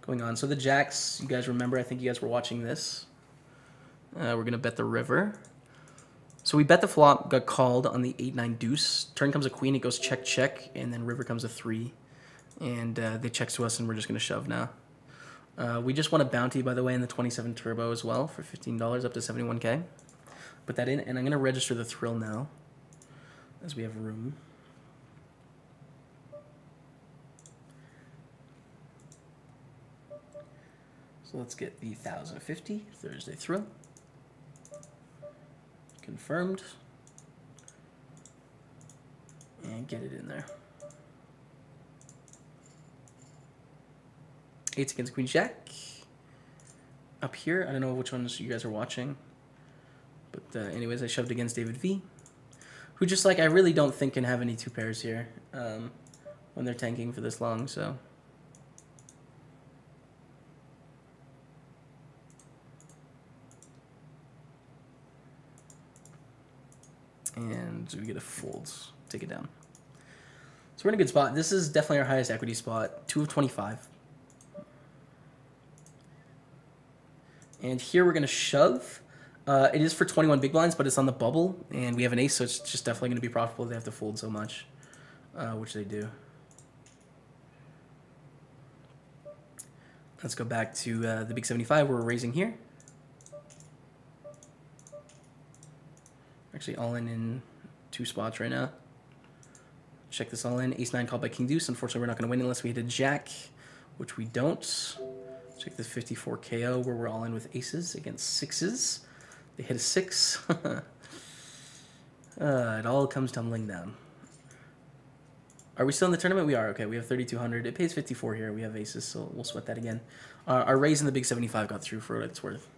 going on. So the jacks, you guys remember, I think you guys were watching this. We're going to bet the river. So we bet the flop, got called on the 8-9 deuce. Turn comes a queen, it goes check, check, and then river comes a 3. And they checks to us, and we're just going to shove now. We just won a bounty, by the way, in the 27 turbo as well for $15 up to 71K. Put that in, and I'm going to register the thrill now as we have room. So let's get the 1,050 Thursday thrill. Confirmed. And get it in there. 8s against Queen Jack. Up here, I don't know which ones you guys are watching. But anyways, I shoved against David V. Who just like, I really don't think can have any 2 pairs here when they're tanking for this long, so. And we get a folds. Take it down. So we're in a good spot. This is definitely our highest equity spot. 2 of 25. And here we're going to shove. It is for 21 big blinds, but it's on the bubble. And we have an ace, so it's just definitely going to be profitable. They have to fold so much, which they do. Let's go back to the big 75. We're raising here. Actually, all in 2 spots right now. Check this all in. Ace-9 called by King Deuce. Unfortunately, we're not going to win unless we hit a jack, which we don't. Check this 54 KO where we're all in with aces against 6s. They hit a 6. It all comes tumbling down. Are we still in the tournament? We are. Okay, we have 3,200. It pays 54 here. We have aces, so we'll sweat that again. Our raise in the big 75 got through for what it's worth.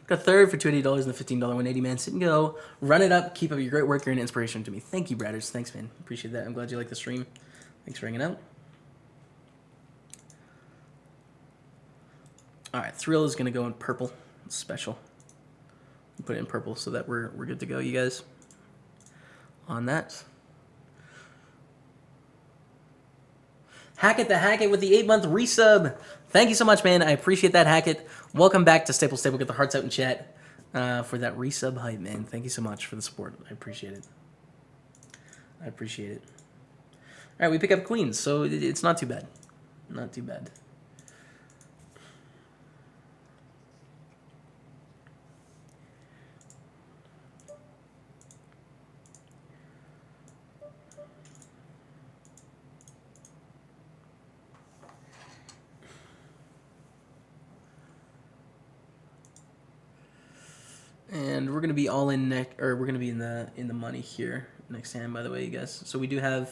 Got third for $280 and the $15 180, man. Sit and go. Run it up. Keep up your great work. You're an inspiration to me. Thank you, Bradders. Thanks, man. Appreciate that. I'm glad you like the stream. Thanks for hanging out. All right, thrill is going to go in purple. Special. Put it in purple so that we're good to go, you guys. On that. Hackett the Hackett with the 8-month resub. Thank you so much, man. I appreciate that, Hackett. Welcome back to Staples Stable. Get the hearts out in chat for that resub hype, man. Thank you so much for the support. I appreciate it. I appreciate it. All right, we pick up queens, so it's not too bad. Not too bad. And we're gonna be all in we're gonna be in the money here next hand, by the way, you guys. So we do have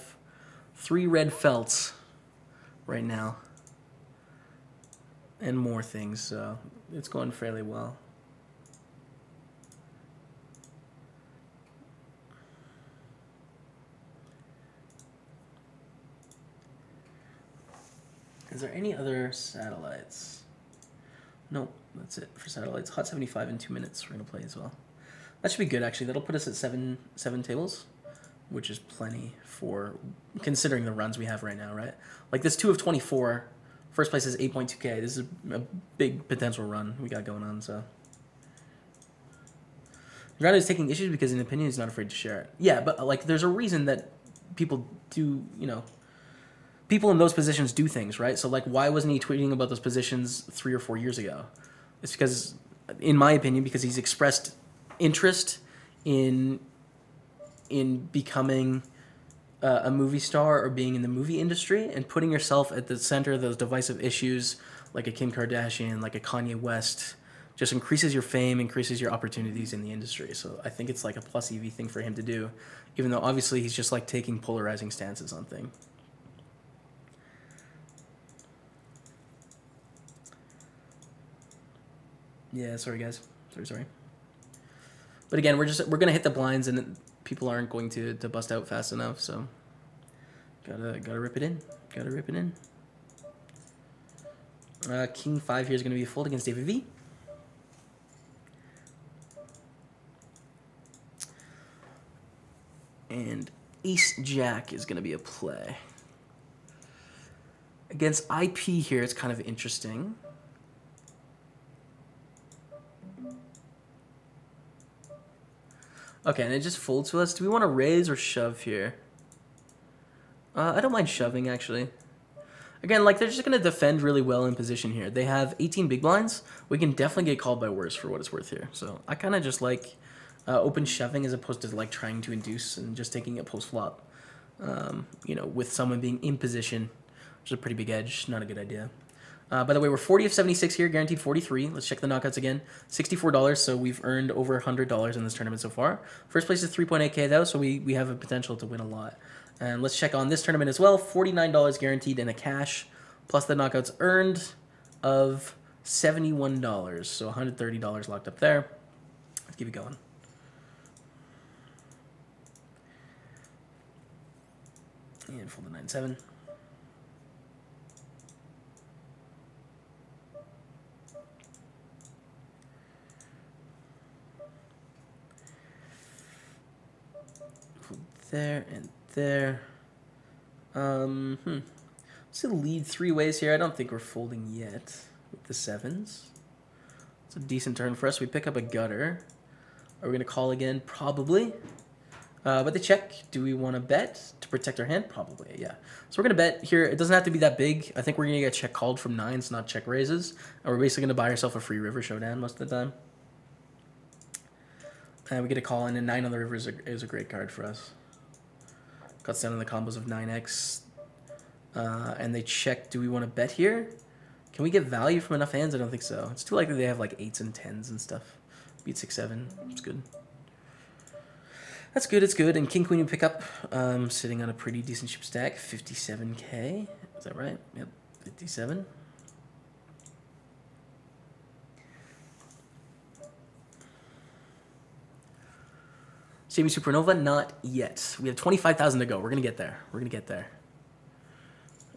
3 red felts right now, and more things. So it's going fairly well. Is there any other satellites? Nope. That's it for satellites. Hot 75 in 2 minutes. We're gonna play as well. That should be good, actually. That'll put us at seven tables, which is plenty for considering the runs we have right now, right? Like this 2 of 24. First place is 8.2K. This is a big potential run we got going on. So Grado is taking issues because, in opinion, he's not afraid to share it. Yeah, but like there's a reason that people do, you know. People in those positions do things, right? So like, why wasn't he tweeting about those positions 3 or 4 years ago? It's because, in my opinion, because he's expressed interest in becoming a movie star or being in the movie industry and putting yourself at the center of those divisive issues like a Kim Kardashian, like a Kanye West, just increases your fame, increases your opportunities in the industry. So I think it's like a plus EV thing for him to do, even though obviously he's just like taking polarizing stances on things. Yeah, sorry guys. Sorry. But again, we're gonna hit the blinds and people aren't going to bust out fast enough, so gotta rip it in. Gotta rip it in. King 5 here is gonna be a fold against David V. And Ace-Jack is going to be a play. Against IP here, it's kind of interesting. Okay, and it just folds to us. Do we want to raise or shove here? I don't mind shoving, actually. Again, like, they're just going to defend really well in position here. They have 18 big blinds. We can definitely get called by worse for what it's worth here. So I kind of just like open shoving as opposed to, like, trying to induce and just taking it post-flop. You know, with someone being in position, which is a pretty big edge. Not a good idea. By the way, we're 40 of 76 here, guaranteed 43. Let's check the knockouts again. $64, so we've earned over $100 in this tournament so far. First place is 3.8K though, so we have a potential to win a lot. And let's check on this tournament as well. $49 guaranteed in a cash, plus the knockouts earned of $71. So $130 locked up there. Let's keep it going. And fold the 9-7. There and there. Let's lead 3 ways here. I don't think we're folding yet with the 7s. It's a decent turn for us. We pick up a gutter. Are we going to call again? Probably. But the check, do we want to bet to protect our hand? Probably, yeah. So we're going to bet here. It doesn't have to be that big. I think we're going to get check called from 9s, not check raises. And we're basically going to buy ourselves a free river showdown most of the time. And we get a call in, and 9 on the river is a great card for us. Cuts down on the combos of 9x. And they check, do we want to bet here? Can we get value from enough hands? I don't think so. It's too likely they have like 8s and 10s and stuff. Beat 6-7. It's good. That's good, it's good. And King Queen we pick up, sitting on a pretty decent chip stack, 57K. Is that right? Yep, 57. Jamie Supernova, not yet. We have 25,000 to go. We're going to get there. We're going to get there.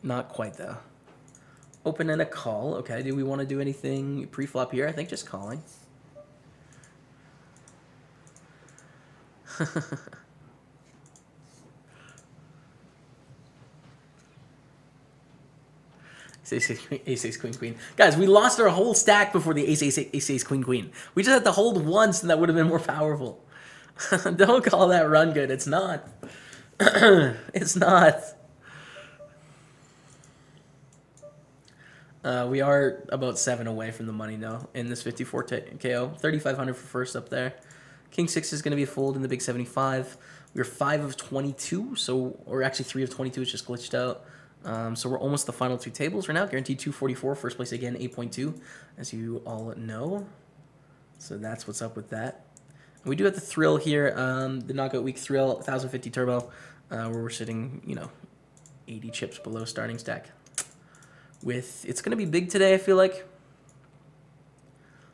Not quite, though. Open and a call. Okay, do we want to do anything pre-flop here? I think just calling. Ace, queen, queen. Guys, we lost our whole stack before the ace, queen, queen. We just had to hold once, and that would have been more powerful. Don't call that run good. It's not. It's not. We are about 7 away from the money now in this 54 KO. 3,500 for first up there. King 6 is going to be a fold in the big 75. We're 5 of 22, so or actually 3 of 22. It's just glitched out. So we're almost the final 2 tables right now. Guaranteed 244. First place again 8.2, as you all know. So that's what's up with that. We do have the thrill here, the knockout week thrill, 1050 turbo, where we're sitting, you know, 80 chips below starting stack. It's going to be big today, I feel like.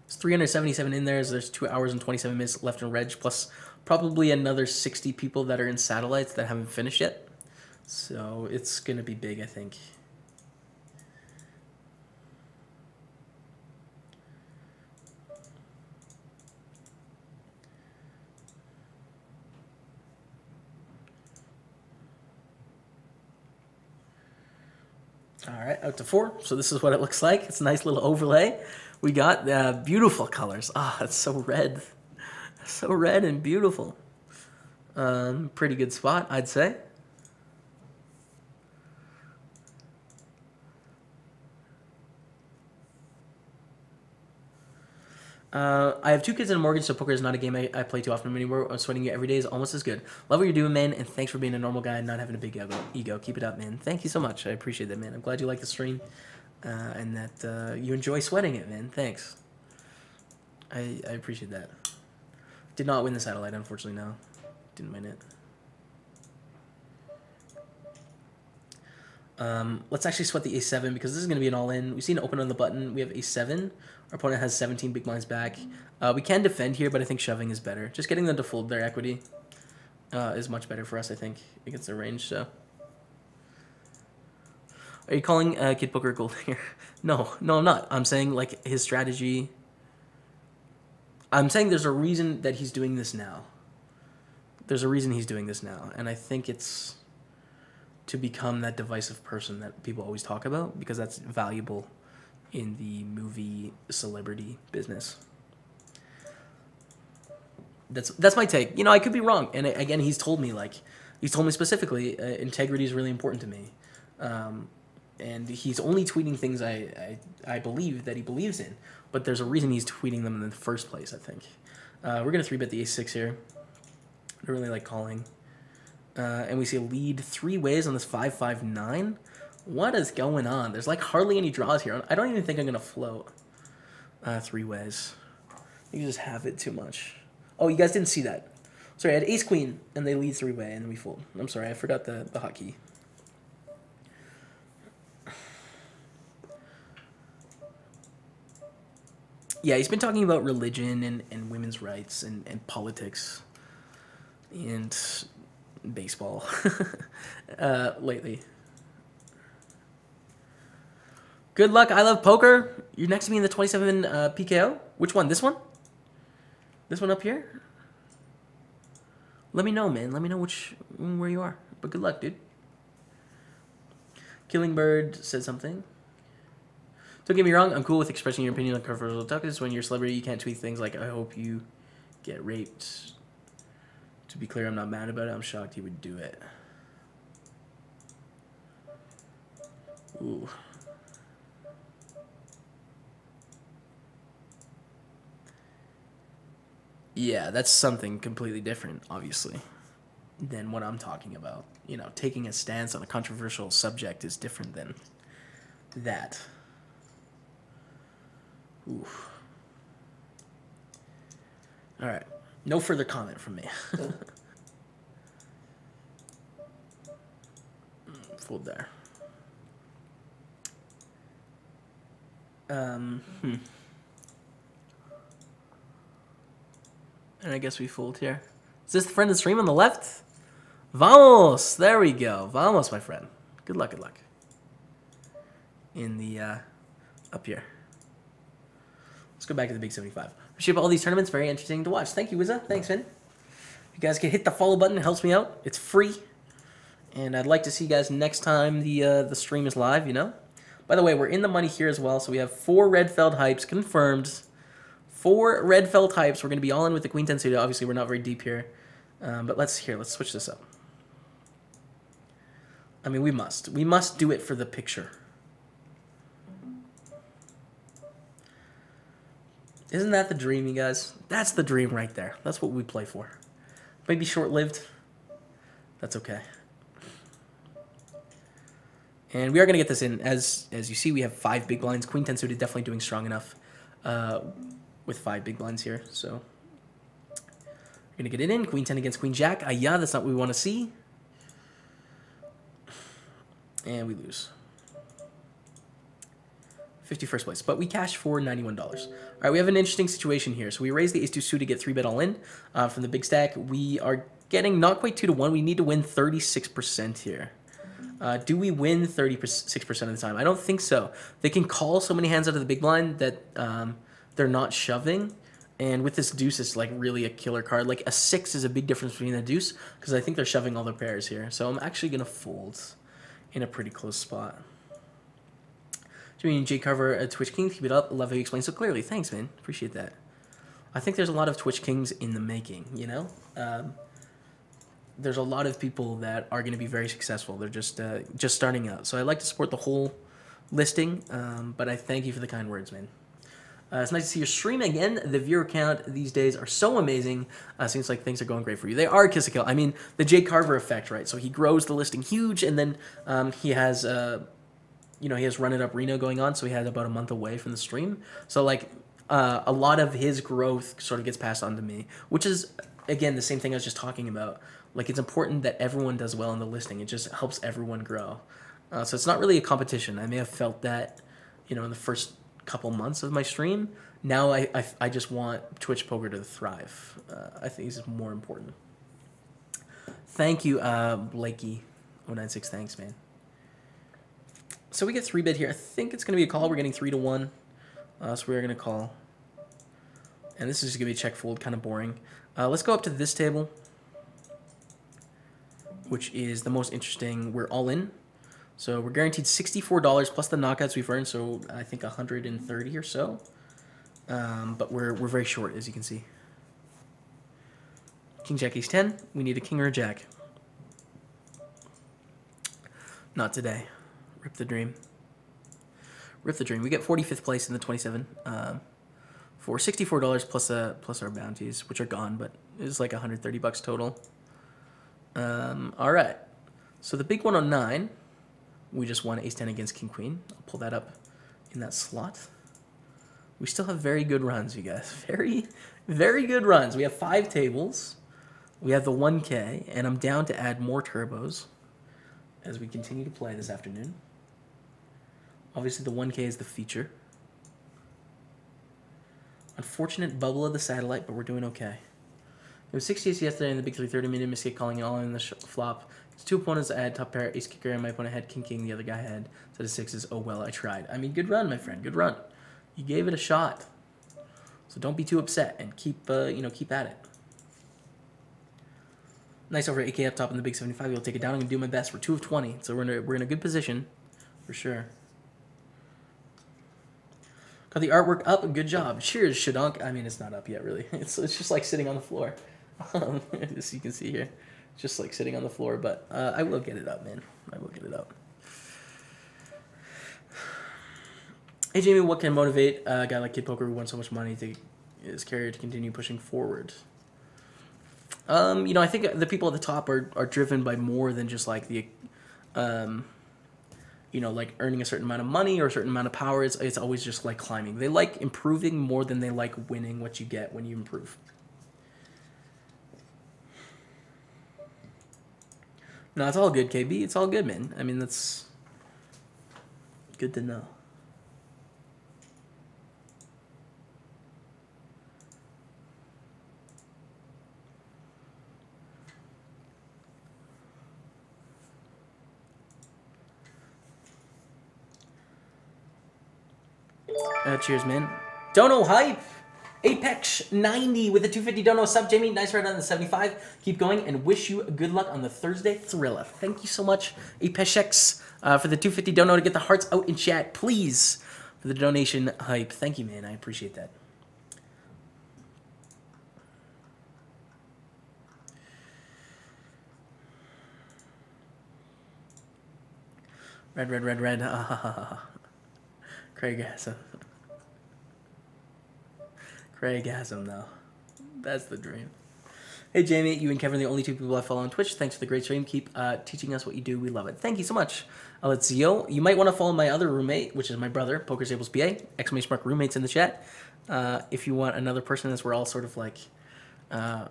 There's 377 in there, so there's 2 hours and 27 minutes left in reg, plus probably another 60 people that are in satellites that haven't finished yet. So it's going to be big, I think. All right, out to 4. So this is what it looks like. It's a nice little overlay. We got beautiful colors. Ah, it's so red. So red and beautiful. Pretty good spot, I'd say. I have 2 kids and a mortgage, so poker is not a game I play too often anymore. Sweating you every day is almost as good. Love what you're doing, man, and thanks for being a normal guy and not having a big ego. Keep it up, man. Thank you so much. I appreciate that, man. I'm glad you like the stream and that you enjoy sweating it, man. Thanks. I appreciate that. Did not win the satellite, unfortunately, no. Didn't win it. Let's actually sweat the a7 because this is going to be an all-in. We've seen open on the button. We have a7. Our opponent has 17 big blinds back. We can defend here, but I think shoving is better. Just getting them to fold their equity is much better for us, I think, against their range. So, are you calling Kid Poker gold here? No, I'm not. I'm saying like his strategy. I'm saying there's a reason that he's doing this now. there's a reason he's doing this now, and I think it's to become that divisive person that people always talk about, because that's valuable in the movie celebrity business. That's my take. You know, I could be wrong, and again, he's told me specifically, integrity is really important to me, and he's only tweeting things I believe that he believes in, but there's a reason he's tweeting them in the first place, I think. We're gonna 3-bet the ace-6 here. I don't really like calling. And we see a lead 3 ways on this 5-5-9. What is going on? There's like hardly any draws here. I don't even think I'm going to float 3 ways. You just have it too much. Oh, you guys didn't see that. Sorry, I had ace-queen, and they lead 3-way, and we fold. I'm sorry, I forgot the hotkey. Yeah, he's been talking about religion and women's rights and politics and baseball lately. Good luck. I love poker. You're next to me in the 27 PKO. Which one? This one? This one up here? Let me know, man. Let me know where you are. But good luck, dude. Killing Bird said something. Don't get me wrong. I'm cool with expressing your opinion on controversial topics. When you're a celebrity, you can't tweet things like, I hope you get raped. To be clear, I'm not mad about it. I'm shocked he would do it. Ooh. Yeah, that's something completely different, obviously, than what I'm talking about. You know, taking a stance on a controversial subject is different than that. Ooh. All right. No further comment from me. Fold there. And I guess we fold here. Is this the friend of the stream on the left? Vamos! There we go. Vamos, my friend. Good luck, good luck. In the, up here. Let's go back to the Big 75. Appreciate all these tournaments. Very interesting to watch. Thank you, Wizza. Thanks, man. If you guys can hit the follow button, it helps me out. It's free. And I'd like to see you guys next time the stream is live, you know? By the way, we're in the money here as well, so we have 4 red felt hypes confirmed. 4 red felt hypes. We're going to be all in with the Queen 10 suited. Obviously, we're not very deep here. But let's switch this up. I mean, we must. We must do it for the picture. Isn't that the dream, you guys? That's the dream right there. That's what we play for. Maybe short-lived. That's okay. And we are going to get this in. As you see, we have 5 big blinds. Queen 10 suited definitely doing strong enough with 5 big blinds here. So we're going to get it in. Queen 10 against Queen Jack. Yeah, that's not what we want to see. And we lose. 51st place, but we cashed for $91. All right, we have an interesting situation here. So we raise the ace-2 suit to get 3-bet all in from the big stack. We are getting not quite 2-1. We need to win 36% here. Do we win 36% of the time? I don't think so. They can call so many hands out of the big blind that they're not shoving. And with this deuce, it's like really a killer card. Like a 6 is a big difference between a deuce because I think they're shoving all their pairs here. So I'm actually going to fold in a pretty close spot. J Carver, Twitch King, keep it up. Love how you explain so clearly. Thanks, man. Appreciate that. I think there's a lot of Twitch Kings in the making, you know? There's a lot of people that are going to be very successful. They're just starting out. So I like to support the whole listing, but I thank you for the kind words, man. It's nice to see your stream again. The viewer count these days are so amazing. Seems like things are going great for you. They are, Kiss a Kill. I mean, the Jay Carver effect, right? So he grows the listing huge, and then he has... you know, he has Run It Up Reno going on, so he had about a month away from the stream. So, like, a lot of his growth sort of gets passed on to me, which is, again, the same thing I was just talking about. Like, it's important that everyone does well in the listing. It just helps everyone grow. So it's not really a competition. I may have felt that, you know, in the first couple months of my stream. Now I just want Twitch Poker to thrive. I think this is more important. Thank you, Blakey096. Thanks, man. So we get 3-bet here. I think it's going to be a call. We're getting 3-1. So we're going to call. And this is going to be a check fold, kind of boring. Let's go up to this table. which is the most interesting. We're all in. So we're guaranteed $64 plus the knockouts we've earned, so I think 130 or so. But we're very short, as you can see. King, Jack, Ace 10. We need a king or a jack. Not today. Rip the dream. Rip the dream. We get 45th place in the 27 for $64 plus our bounties, which are gone, but it was like 130 bucks total. All right. So the big 109, we just won Ace 10 against King Queen. I'll pull that up in that slot. We still have very good runs, you guys. Very, very good runs. We have 5 tables. We have the 1K, and I'm down to add more turbos as we continue to play this afternoon. Obviously, the 1K is the feature. Unfortunate bubble of the satellite, but we're doing okay. It was 60 yesterday in the big 330-minute mistake calling it all in the flop. It's 2 opponents I had top pair, ace kicker, and my opponent had king, the other guy had set of 6s. Oh well, I tried. I mean, good run, my friend, good run. You gave it a shot. So don't be too upset and keep keep at it. Nice over 8K up top in the big 75. We'll take it down. I'm gonna do my best. We're 2 of 20, so we're in a good position for sure. Got the artwork up. Good job. Cheers, Shadonk. I mean, it's not up yet, really. It's just like sitting on the floor. As you can see here, just like sitting on the floor. But I will get it up, man. I will get it up. Hey, Jamie, what can motivate a guy like Kid Poker who won so much money to his career to continue pushing forward? I think the people at the top are driven by more than just like the, like earning a certain amount of money or a certain amount of power. It's always just like climbing. They like improving more than they like winning what you get when you improve. No, it's all good, KB. It's all good, man. I mean, that's good to know. Cheers, man. Dono hype. Apex 90 with a 250 dono sub. Jamie, nice ride on the 75. Keep going and wish you good luck on the Thursday Thriller. Thank you so much, Apex, for the 250 dono to get the hearts out in chat. Please, for the donation hype. Thank you, man. I appreciate that. Red, red, red, red. Craigasm. Craigasm, though. That's the dream. Hey, Jamie, you and Kevin are the only 2 people I follow on Twitch. Thanks for the great stream. Keep teaching us what you do. We love it. Thank you so much, Alexio. You might want to follow my other roommate, which is my brother, PokerStaples PA. Exclamation mark roommates in the chat. If you want another person, as we're all sort of like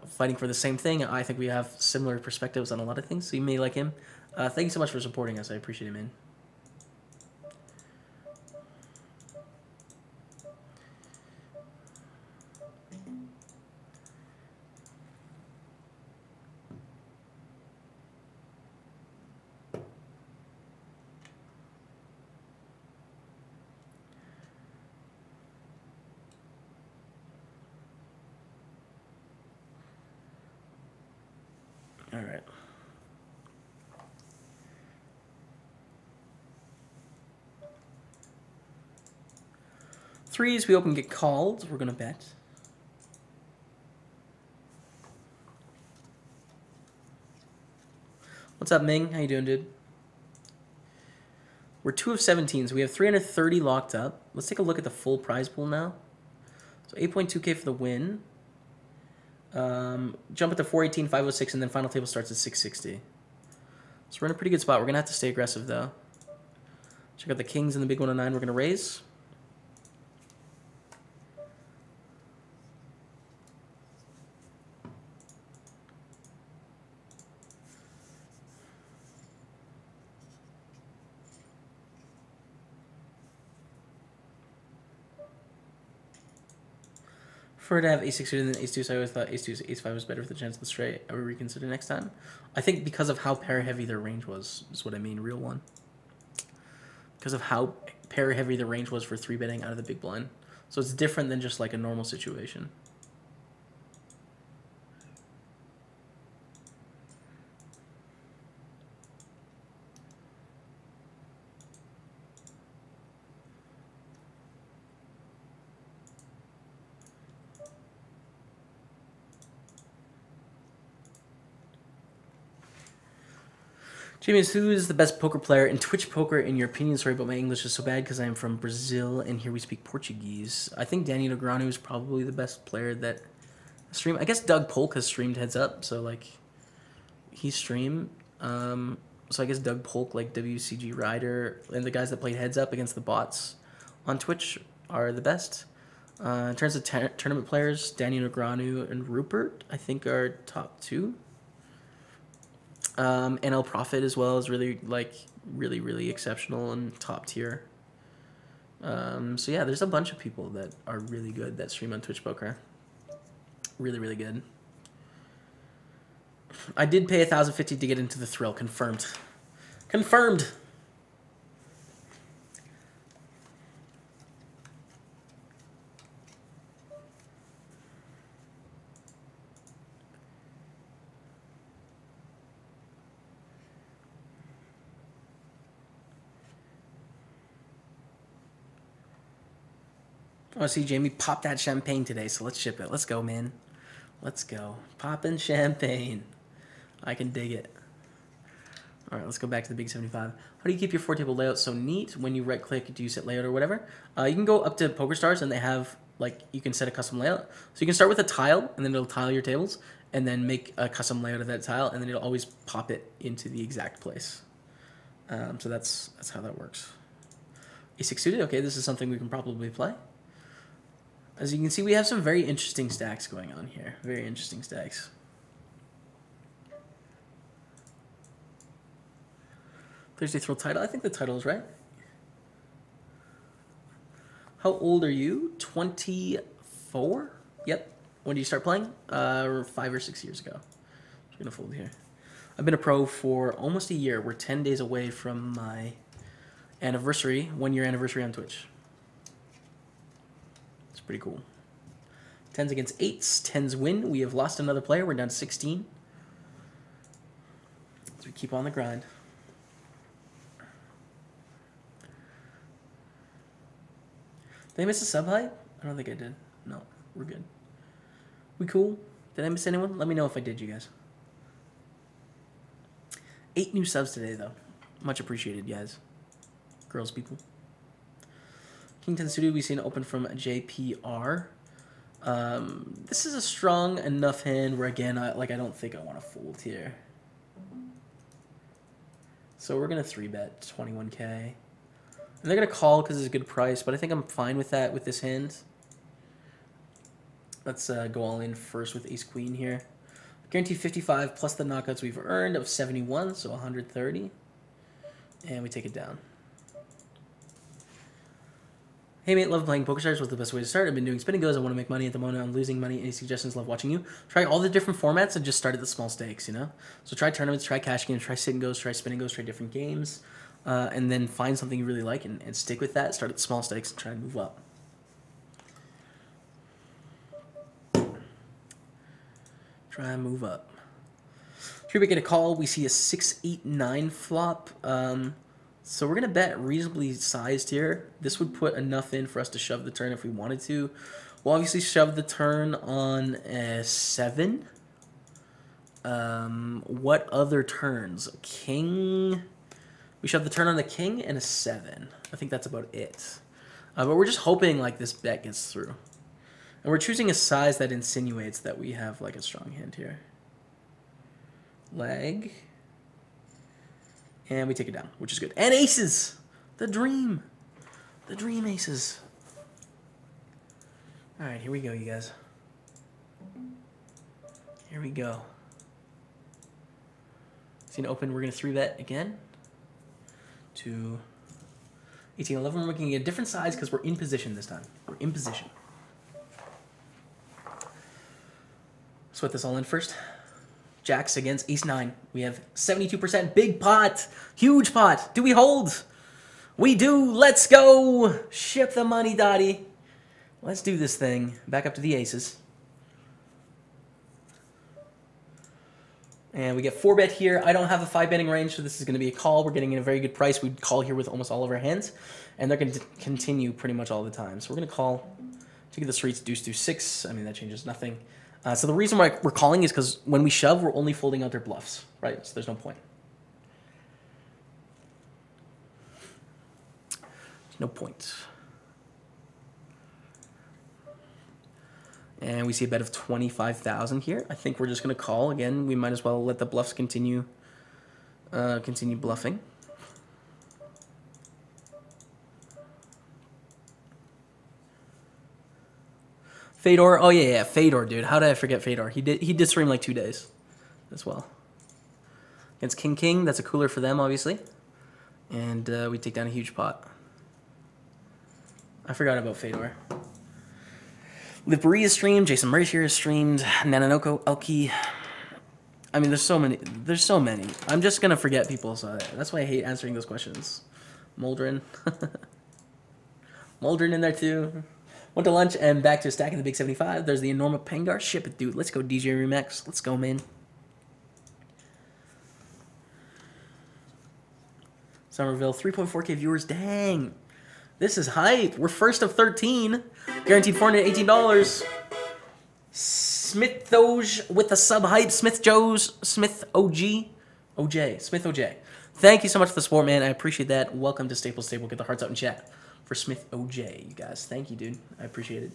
fighting for the same thing. I think we have similar perspectives on a lot of things, so you may like him. Thank you so much for supporting us. I appreciate it, man. All right. Threes, we open, get called. We're going to bet. What's up, Ming? How you doing, dude? We're 2 of 17, so we have 330 locked up. Let's take a look at the full prize pool now. So 8.2K for the win. Jump it to 418, 506, and then final table starts at 660. So we're in a pretty good spot. We're going to have to stay aggressive, though. Check out the kings and the big 109 we're going to raise. Prefer to have ace-6 than ace-2, so I always thought ace-2, ace-5 was better for the chance of the straight. I would reconsider next time. I think because of how pair-heavy their range was, is what I mean, real one. Because of how pair-heavy the range was for 3-betting out of the big blind. So it's different than just like a normal situation. James, who is the best poker player in Twitch poker in your opinion? Sorry, but my English is so bad because I am from Brazil and here we speak Portuguese. I think Danny Negreanu is probably the best player that stream. I guess Doug Polk has streamed Heads Up, so like he streamed. So I guess Doug Polk, like WCG Ryder, and the guys that played Heads Up against the bots on Twitch are the best. In terms of tournament players, Danny Negreanu and Rupert, I think, are top 2. NL Profit as well is really, really exceptional and top tier. So yeah, there's a bunch of people that are really good that stream on Twitch poker. Really good. I did pay $1,050 to get into the thrill. Confirmed. Confirmed. I want to see Jamie pop that champagne today, so let's ship it. Let's go, man. Let's go. Poppin' champagne. I can dig it. All right, let's go back to the Big 75. How do you keep your 4-table layout so neat? When you right-click, do you set layout or whatever? You can go up to PokerStars, and they have, like, you can set a custom layout. So you can start with a tile, and then it'll tile your tables, and then make a custom layout of that tile, and then it'll always pop it into the exact place. So that's how that works. A6 suited, okay, this is something we can probably play. As you can see, we have some very interesting stacks going on here. Very interesting stacks. Thursday Thrill title. I think the title is right. How old are you? 24? Yep. When did you start playing? 5 or 6 years ago. I'm going to fold here. I've been a pro for almost a year. We're 10 days away from my anniversary, 1-year anniversary on Twitch. Pretty cool. 10s against 8s. 10s win. We have lost another player. We're down to 16. So we keep on the grind. Did I miss a sub hype? I don't think I did. No, we're good. We cool? Did I miss anyone? Let me know if I did, you guys. 8 new subs today, though. Much appreciated, guys. Girls, people. King 10 Studio, we see an open from JPR. This is a strong enough hand where, again, I don't think I want to fold here. So we're going to 3-bet 21K. And they're going to call because it's a good price, but I think I'm fine with that with this hand. Let's go all in first with Ace-Queen here. Guaranteed 55 plus the knockouts we've earned of 71, so 130. And we take it down. Hey mate, love playing PokerStars. What's the best way to start? I've been doing spin and goes. I want to make money at the moment. I'm losing money. Any suggestions? Love watching you. Try all the different formats and just start at the small stakes, you know? So try tournaments, try cash games, try sit and goes, try spin and goes, try different games. And then find something you really like and stick with that. Start at small stakes and try and move up. Try and move up. Here we get a call. We see a 6-8-9 flop. So we're going to bet reasonably sized here. This would put enough in for us to shove the turn if we wanted to. We'll obviously shove the turn on a 7. What other turns? King. We shove the turn on the king and a 7. I think that's about it. But we're just hoping like this bet gets through. And we're choosing a size that insinuates that we have like a strong hand here. Leg. And we take it down, which is good. And aces! The dream! The dream aces. Alright, here we go, you guys. Here we go. See an open, we're going to 3-bet again. To 18-11. We're making a different size because we're in position this time. We're in position. Sweat this all in first. Jacks against Ace-9. We have 72%. Big pot. Huge pot. Do we hold? We do. Let's go. Ship the money, Dottie. Let's do this thing. Back up to the aces. And we get 4-bet here. I don't have a 5-betting range, so this is going to be a call. We're getting in a very good price. We'd call here with almost all of our hands. And they're going to continue pretty much all the time. So we're going to call. To get the streets, deuce, deuce, 6. I mean, that changes nothing. So the reason why we're calling is because when we shove, we're only folding out their bluffs, right? So there's no point. No point. And we see a bet of 25,000 here. I think we're just going to call. Again, we might as well let the bluffs continue bluffing. Fedor. Oh, yeah, Fedor, dude. How did I forget Fedor? He did stream like 2 days as well. Against King, that's a cooler for them, obviously. And we take down a huge pot. I forgot about Fedor. Lippery is streamed. Jason Mercier is streamed. Nanonoko, Elky. I mean, there's so many. There's so many. I'm just going to forget people, so that's why I hate answering those questions. Moldrin. Moldrin in there, too. Went to lunch and back to stacking the big 75. There's the Enorma Pengar. Ship it, dude. Let's go, DJ Remax. Let's go, man. Somerville, 3.4K viewers. Dang. This is hype. We're first of 13. Guaranteed $418. Smith Doge with the sub hype. Smith OJ. Smith OJ. Thank you so much for the support, man. I appreciate that. Welcome to Staples Table. Get the hearts up in chat for Smith OJ, you guys. Thank you, dude. I appreciate it.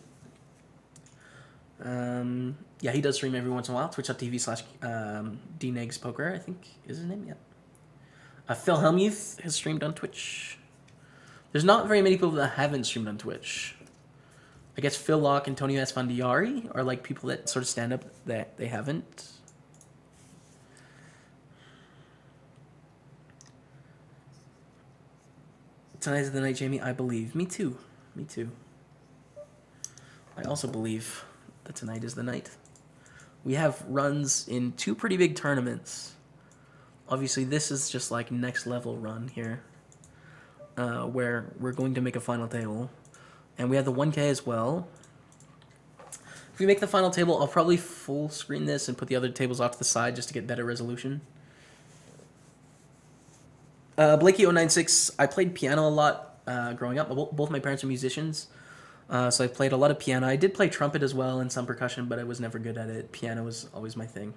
Yeah, he does stream every once in a while. Twitch.tv/DNegsPoker, I think is his name. Yeah. Phil Helmuth has streamed on Twitch. There's not very many people that haven't streamed on Twitch. I guess Phil Locke, Antonio Esfandiari are like people that sort of stand up that they haven't. Tonight's the night, Jamie. I believe. Me too. Me too. I also believe that tonight is the night. We have runs in 2 pretty big tournaments. Obviously, this is just like next level run here. Where we're going to make a final table. And we have the 1K as well. If we make the final table, I'll probably full screen this and put the other tables off to the side just to get better resolution. Blakey096, I played piano a lot growing up. Both my parents are musicians. So I played a lot of piano. I did play trumpet as well and some percussion, but I was never good at it. Piano was always my thing.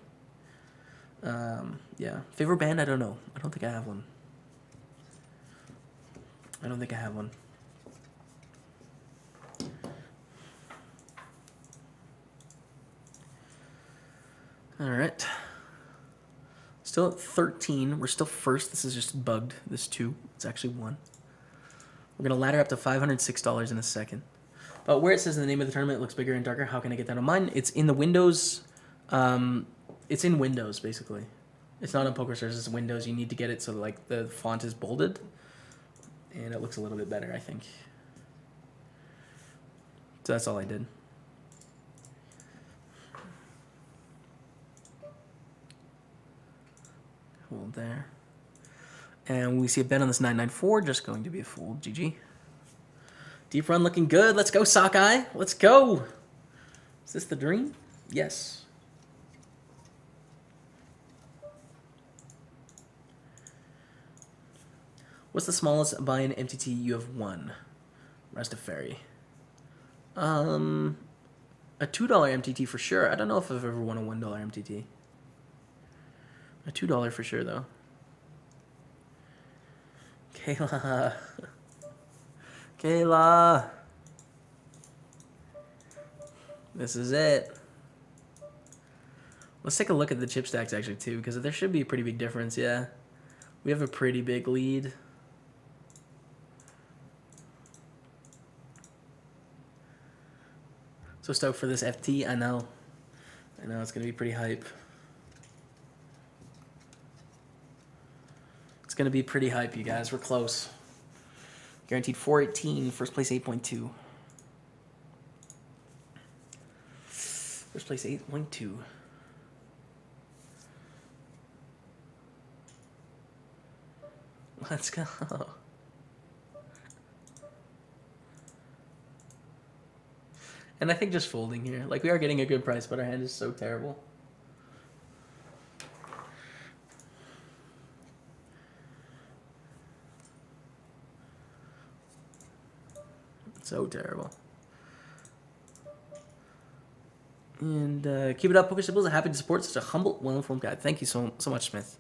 Yeah. Favorite band? I don't know. I don't think I have one. I don't think I have one. All right. Still at 13. We're still first. This is just bugged. This 2. It's actually 1. We're going to ladder up to $506 in a second. But where it says in the name of the tournament, it looks bigger and darker. How can I get that on mine? It's in the Windows. It's in Windows, basically. It's not on PokerStaples. It's Windows. You need to get it so like the font is bolded. And it looks a little bit better, I think. So that's all I did. Hold there. And we see a bet on this 994. Just going to be a fold. GG. Deep run looking good. Let's go, Sockeye. Let's go. Is this the dream? Yes. What's the smallest buy-in MTT you have won? Rastafari. A $2 MTT for sure. I don't know if I've ever won a $1 MTT. A $2 for sure, though. Kayla. Kayla. This is it. Let's take a look at the chip stacks, actually, too, because there should be a pretty big difference, yeah. We have a pretty big lead. So stoked for this FT, I know. I know, it's going to be pretty hype. It's going to be pretty hype, you guys. We're close. Guaranteed 418, first place 8.2. First place 8.2. Let's go. And I think just folding here. Like, we are getting a good price, but our hand is so terrible. So terrible. And keep it up, PokerStaples. Happy to support such a humble, well-informed guy. Thank you so much, Smith.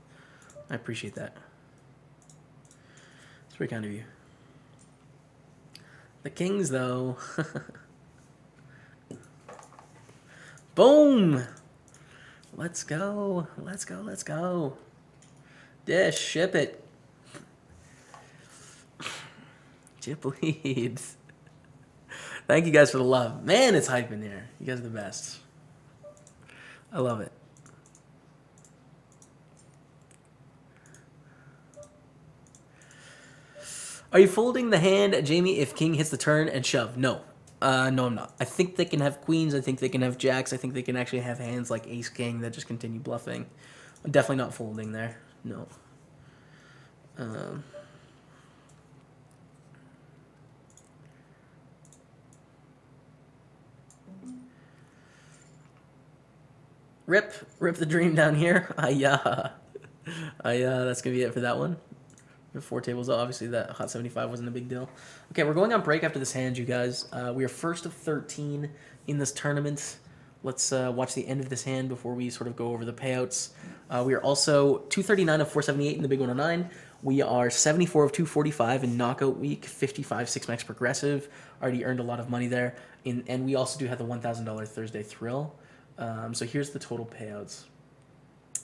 I appreciate that. It's very kind of you. The kings, though. Boom! Let's go. Let's go. Let's go. Dish, ship it. Chip leads. Thank you guys for the love. Man, it's hype in here. You guys are the best. I love it. Are you folding the hand, Jamie, if king hits the turn and shove? No. No, I'm not. I think they can have queens. I think they can have jacks. I think they can actually have hands like ace king that just continue bluffing. I'm definitely not folding there. No. Rip the dream down here. That's gonna be it for that one. 4 tables, obviously that hot 75 wasn't a big deal. Okay, we're going on break after this hand, you guys. We are first of 13 in this tournament. Let's watch the end of this hand before we sort of go over the payouts. We are also 239 of 478 in the big 109. We are 74 of 245 in knockout week, 55 6-max progressive. Already earned a lot of money there. And we also do have the $1,000 Thursday thrill. So here's the total payouts.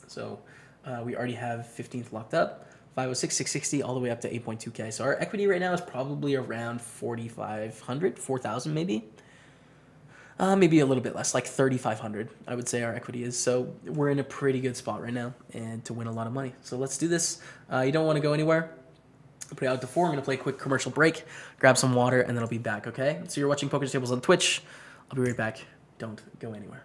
So we already have 15th locked up. 506, 660, all the way up to 8.2K. So our equity right now is probably around 4,500, 4,000 maybe. Maybe a little bit less, like 3,500, I would say our equity is. So we're in a pretty good spot right now and to win a lot of money. So let's do this. You don't want to go anywhere. I'll put it out to 4. I'm going to play a quick commercial break, grab some water, and then I'll be back, okay? So you're watching PokerStaples on Twitch. I'll be right back. Don't go anywhere.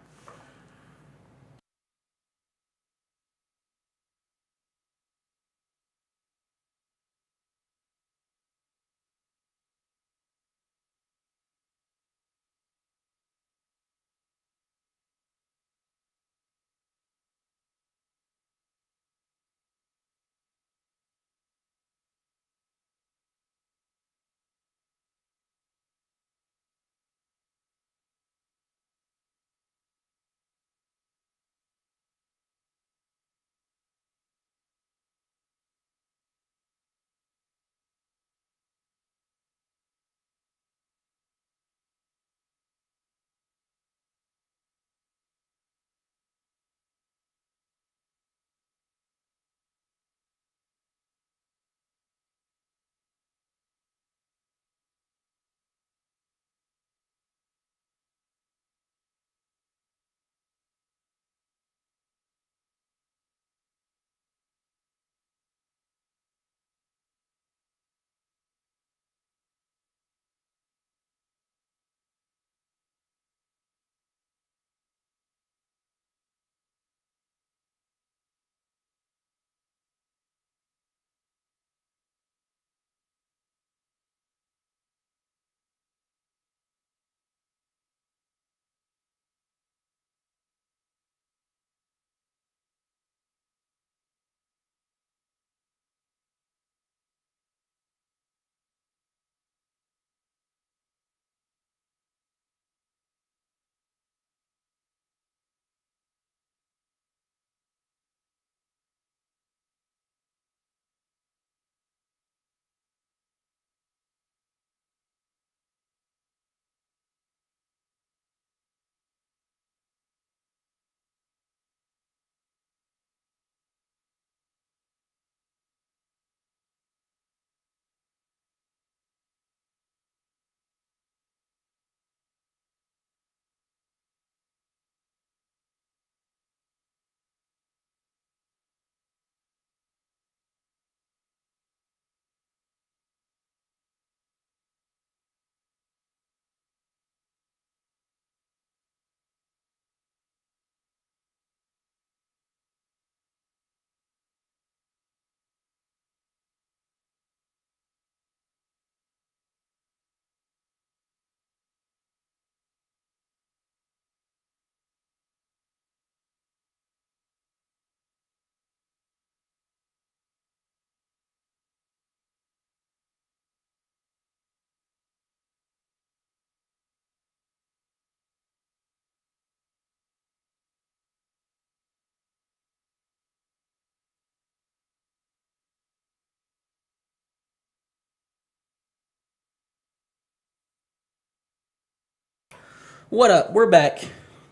What up? We're back.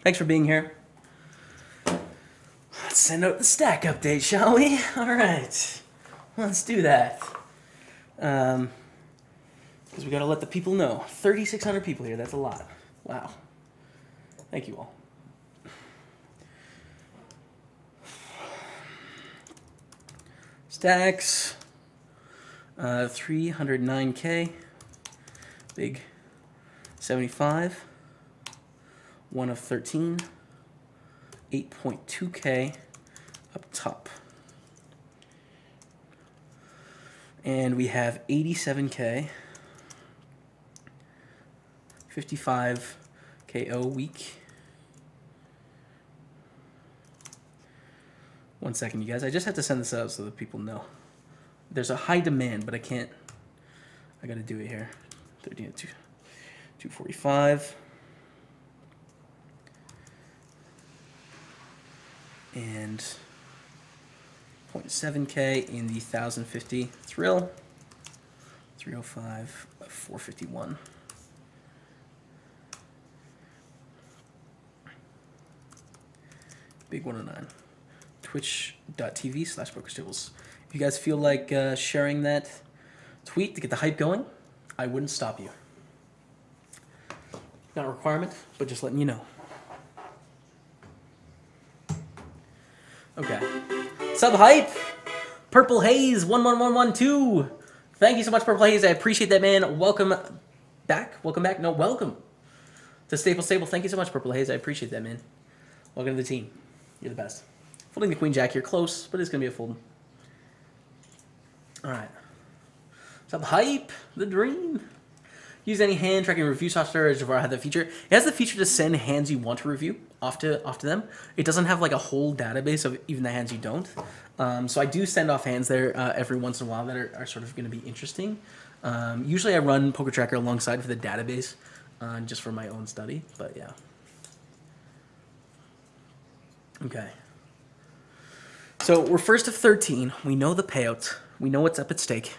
Thanks for being here. Let's send out the stack update, shall we? All right. Let's do that. Because we got to let the people know. 3,600 people here. That's a lot. Wow. Thank you all. Stacks. 309K. Big 75. 1 of 13. 8.2K up top. And we have 87K. 55 KO week. 1 second, you guys. I just have to send this out so that people know. There's a high demand, but I can't. I gotta do it here. 13 at 245. And 0.7K in the 1,050 thrill. 305, 451. Big 109. Twitch.tv/PokerStaples. If you guys feel like sharing that tweet to get the hype going, I wouldn't stop you. Not a requirement, but just letting you know. Okay. Sub hype! Purple Haze 11112. Thank you so much, Purple Haze. I appreciate that, man. Welcome back. Welcome back. No, welcome to Staples. Thank you so much, Purple Haze. I appreciate that, man. Welcome to the team. You're the best. Folding the Queen Jack here. Close, but it's going to be a fold. Alright. Sub hype. The dream. Use any hand tracking review software. Javar had the feature. It has the feature to send hands you want to review off to them. It doesn't have like a whole database of even the hands you don't. So I do send off hands there every once in a while that are sort of going to be interesting. Usually I run Poker Tracker alongside for the database just for my own study. But yeah. Okay. So we're first of 13. We know the payout. We know what's up at stake.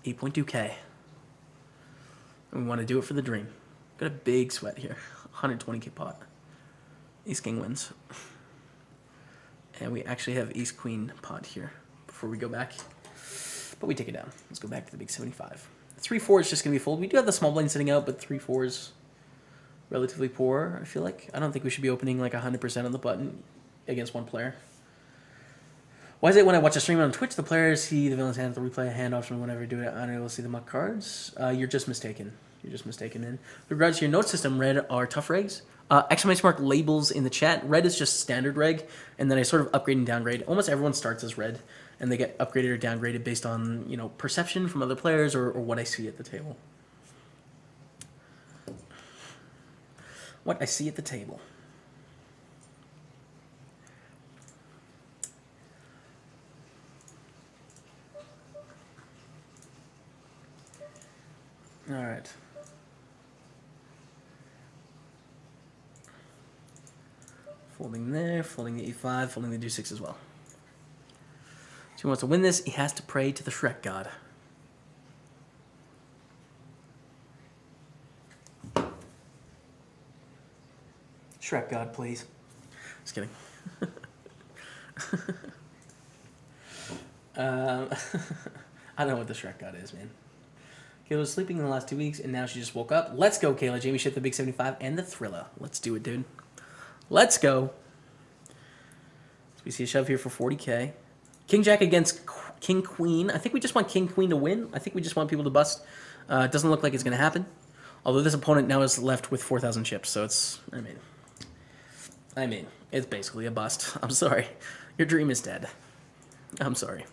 8.2K. And we want to do it for the dream. Got a big sweat here. 120K pot. Ace King wins. And we actually have Ace Queen pot here before we go back. But we take it down. Let's go back to the big 75. 3-4 is just going to be full. We do have the small blind sitting out, but 3-4 is relatively poor, I feel like. I don't think we should be opening like 100% on the button against one player. Why is it when I watch a stream on Twitch, the players see the villain's hand, the replay a hand option, whenever do it, unable to see the muck cards? You're just mistaken. You're just mistaken. In regards to your note system, red are tough regs. Exclamation mark labels in the chat. Red is just standard reg, and then I sort of upgrade and downgrade. Almost everyone starts as red, and they get upgraded or downgraded based on, you know, perception from other players or what I see at the table. What I see at the table. All right. Folding there, folding the E5, folding the D6 as well. So he wants to win this, he has to pray to the Shrek god. Shrek god, please. Just kidding. I don't know what the Shrek god is, man. Kayla was sleeping in the last 2 weeks, and now she just woke up. Let's go, Kayla. Jamie shit the big 75 and the Thriller. Let's do it, dude. Let's go. So we see a shove here for 40K. King Jack against King Queen. I think we just want King Queen to win. I think we just want people to bust. It doesn't look like it's going to happen. Although this opponent now is left with 4,000 chips, so it's, I mean, it's basically a bust. I'm sorry. Your dream is dead. I'm sorry.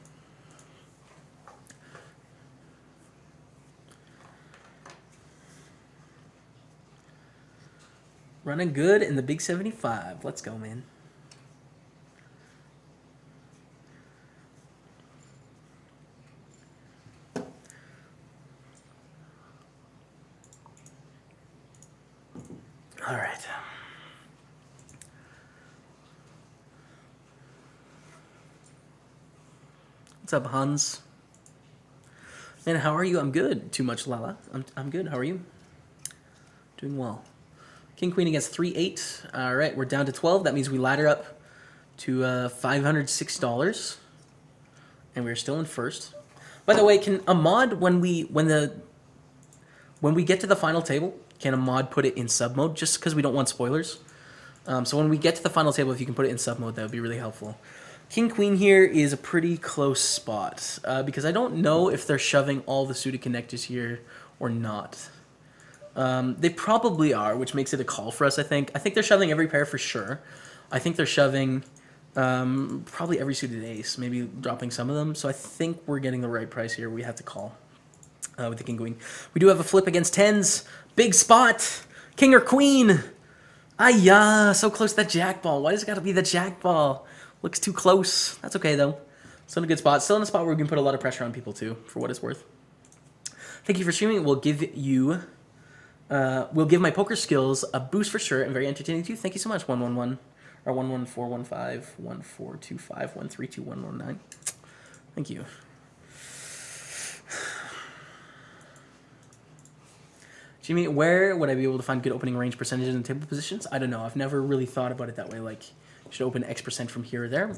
Running good in the big 75. Let's go, man. All right. What's up, Hans? Man, how are you? I'm good. Too much, Lala. I'm good. How are you? Doing well. King, queen against 3-8. All right, we're down to 12. That means we ladder up to $506. And we're still in first. By the way, can a mod, when we get to the final table, can a mod put it in sub mode? Just because we don't want spoilers. So when we get to the final table, if you can put it in sub mode, that would be really helpful. King, queen here is a pretty close spot. Because I don't know if they're shoving all the suited connectors here or not. They probably are, which makes it a call for us, I think. I think they're shoving every pair for sure. I think they're shoving probably every suited ace, maybe dropping some of them. So I think we're getting the right price here. We have to call with the king, queen. We do have a flip against tens. Big spot. King or queen. Ah, so close to that jack ball. Why does it got to be the jack ball? Looks too close. That's okay, though. Still in a good spot. Still in a spot where we can put a lot of pressure on people, too, for what it's worth. Thank you for streaming. We'll give you... we'll give my poker skills a boost for sure and very entertaining too. Thank you so much. 111 or 11415 1425 132119. Thank you. Jimmy, where would I be able to find good opening range percentages in table positions? I don't know. I've never really thought about it that way. Like, you should open X% from here or there.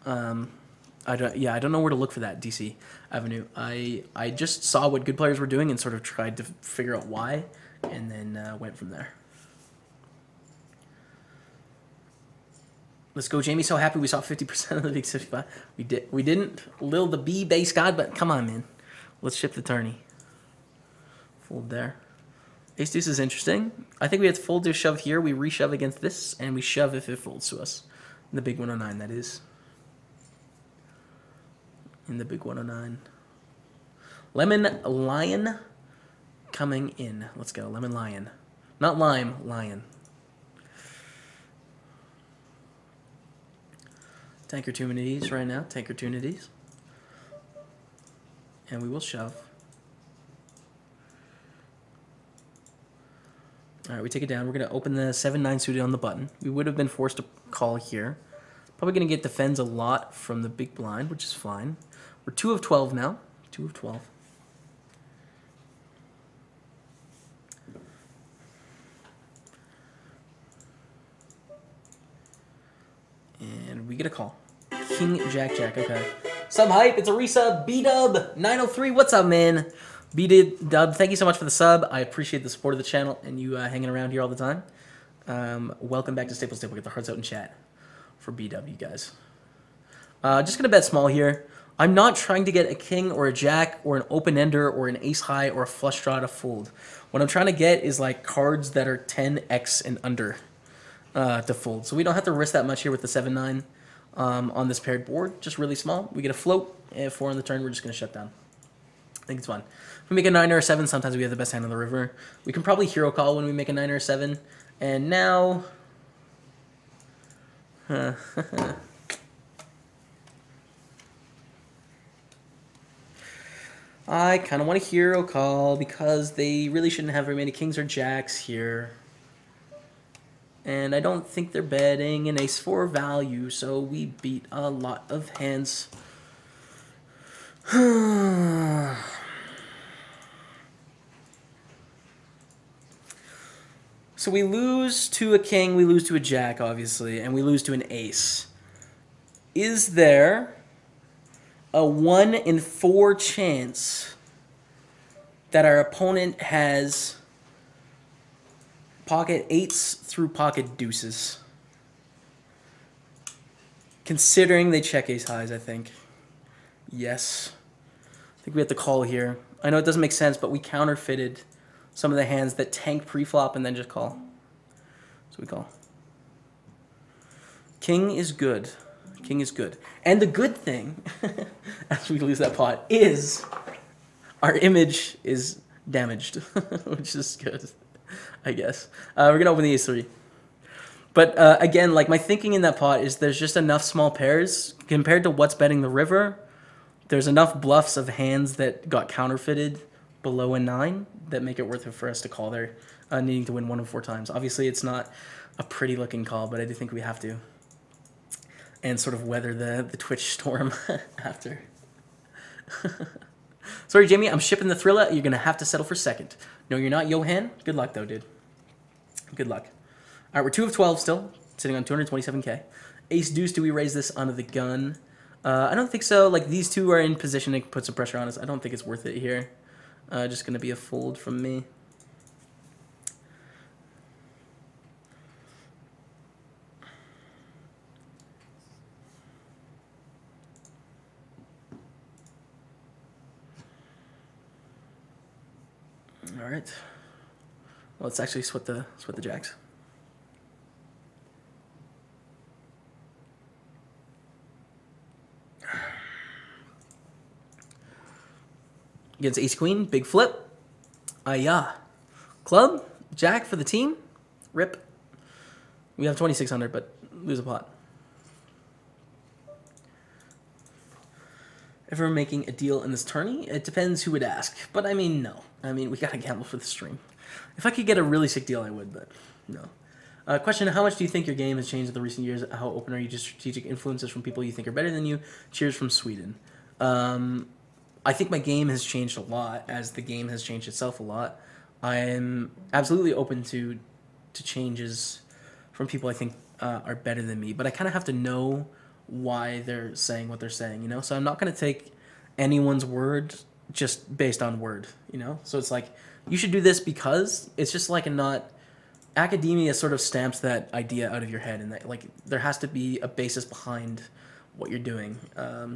I don't know where to look for that DC Avenue. I just saw what good players were doing and sort of tried to figure out why, and then went from there. Let's go, Jamie. So happy we saw 50% of the big 65. We didn't. Lil the B base god, but come on, man. Let's ship the tourney. Fold there. Ace deuce is interesting. I think we have to fold to shove here. We reshove against this, and we shove if it folds to us. The big 109, that is. In the big 109. Lemon Lion coming in. Let's go. Lemon Lion. Not lime, lion. Tanker opportunities right now. Tanker opportunities. And we will shove. Alright, we take it down. We're going to open the 7-9 suited on the button. We would have been forced to call here. Probably going to get defends a lot from the big blind, which is fine. We're 2 of 12 now. 2 of 12. And we get a call. King, Jack, Jack. Okay. Sub hype. It's a resub. B-Dub 903. What's up, man? B-Dub, thank you so much for the sub. I appreciate the support of the channel and you hanging around here all the time. Welcome back to Staples Table. Get the hearts out in chat for B-Dub, you guys. Just going to bet small here. I'm not trying to get a king or a jack or an open-ender or an ace-high or a flush draw to fold. What I'm trying to get is like cards that are 10x and under to fold. So we don't have to risk that much here with the 7-9 on this paired board. Just really small. We get a float. And 4 on the turn, we're just going to shut down. I think it's fun. If we make a 9 or a 7, sometimes we have the best hand on the river. We can probably hero call when we make a 9 or a 7. And now... I kind of want a hero call because they really shouldn't have very many kings or jacks here. And I don't think they're betting an ace-4 value, so we beat a lot of hands. So we lose to a king, we lose to a jack, obviously, and we lose to an ace. Is there a 1 in 4 chance that our opponent has pocket 8s through pocket deuces? Considering they check ace highs, I think. Yes. I think we have to call here. I know it doesn't make sense, but we counterfeited some of the hands that tank pre-flop and then just call. So we call. King is good. King is good. And the good thing, as we lose that pot, is our image is damaged, which is good, I guess. We're going to open the ace-3. But again, like my thinking in that pot is there's just enough small pairs compared to what's betting the river. There's enough bluffs of hands that got counterfeited below a 9 that make it worth it for us to call there, needing to win 1 of 4 times. Obviously, it's not a pretty looking call, but I do think we have to. And sort of weather the Twitch storm after. Sorry, Jamie, I'm shipping the Thriller. You're going to have to settle for second. No, you're not, Johan. Good luck, though, dude. Good luck. right, we're 2 of 12 still, sitting on 227k. Ace deuce, do we raise this onto the gun? I don't think so. Like, these two are in position to put some pressure on us. I don't think it's worth it here. Just going to be a fold from me. All right. Well, let's actually split the jacks. Against ace queen, big flip. Yeah. Club, jack for the team. Rip. We have 2,600, but lose a pot. If we're making a deal in this tourney, it depends who would ask. But I mean, no. I mean, we gotta gamble for the stream. If I could get a really sick deal, I would, but no. Question, how much do you think your game has changed in the recent years? How open are you to strategic influences from people you think are better than you? Cheers from Sweden. I think my game has changed a lot, as the game has changed itself a lot. I am absolutely open to changes from people I think are better than me, but I kind of have to know why they're saying what they're saying, you know? So I'm not going to take anyone's word just based on word, you know? So it's like, you should do this because it's just like a not... Academia sort of stamps that idea out of your head, and that, like, there has to be a basis behind what you're doing.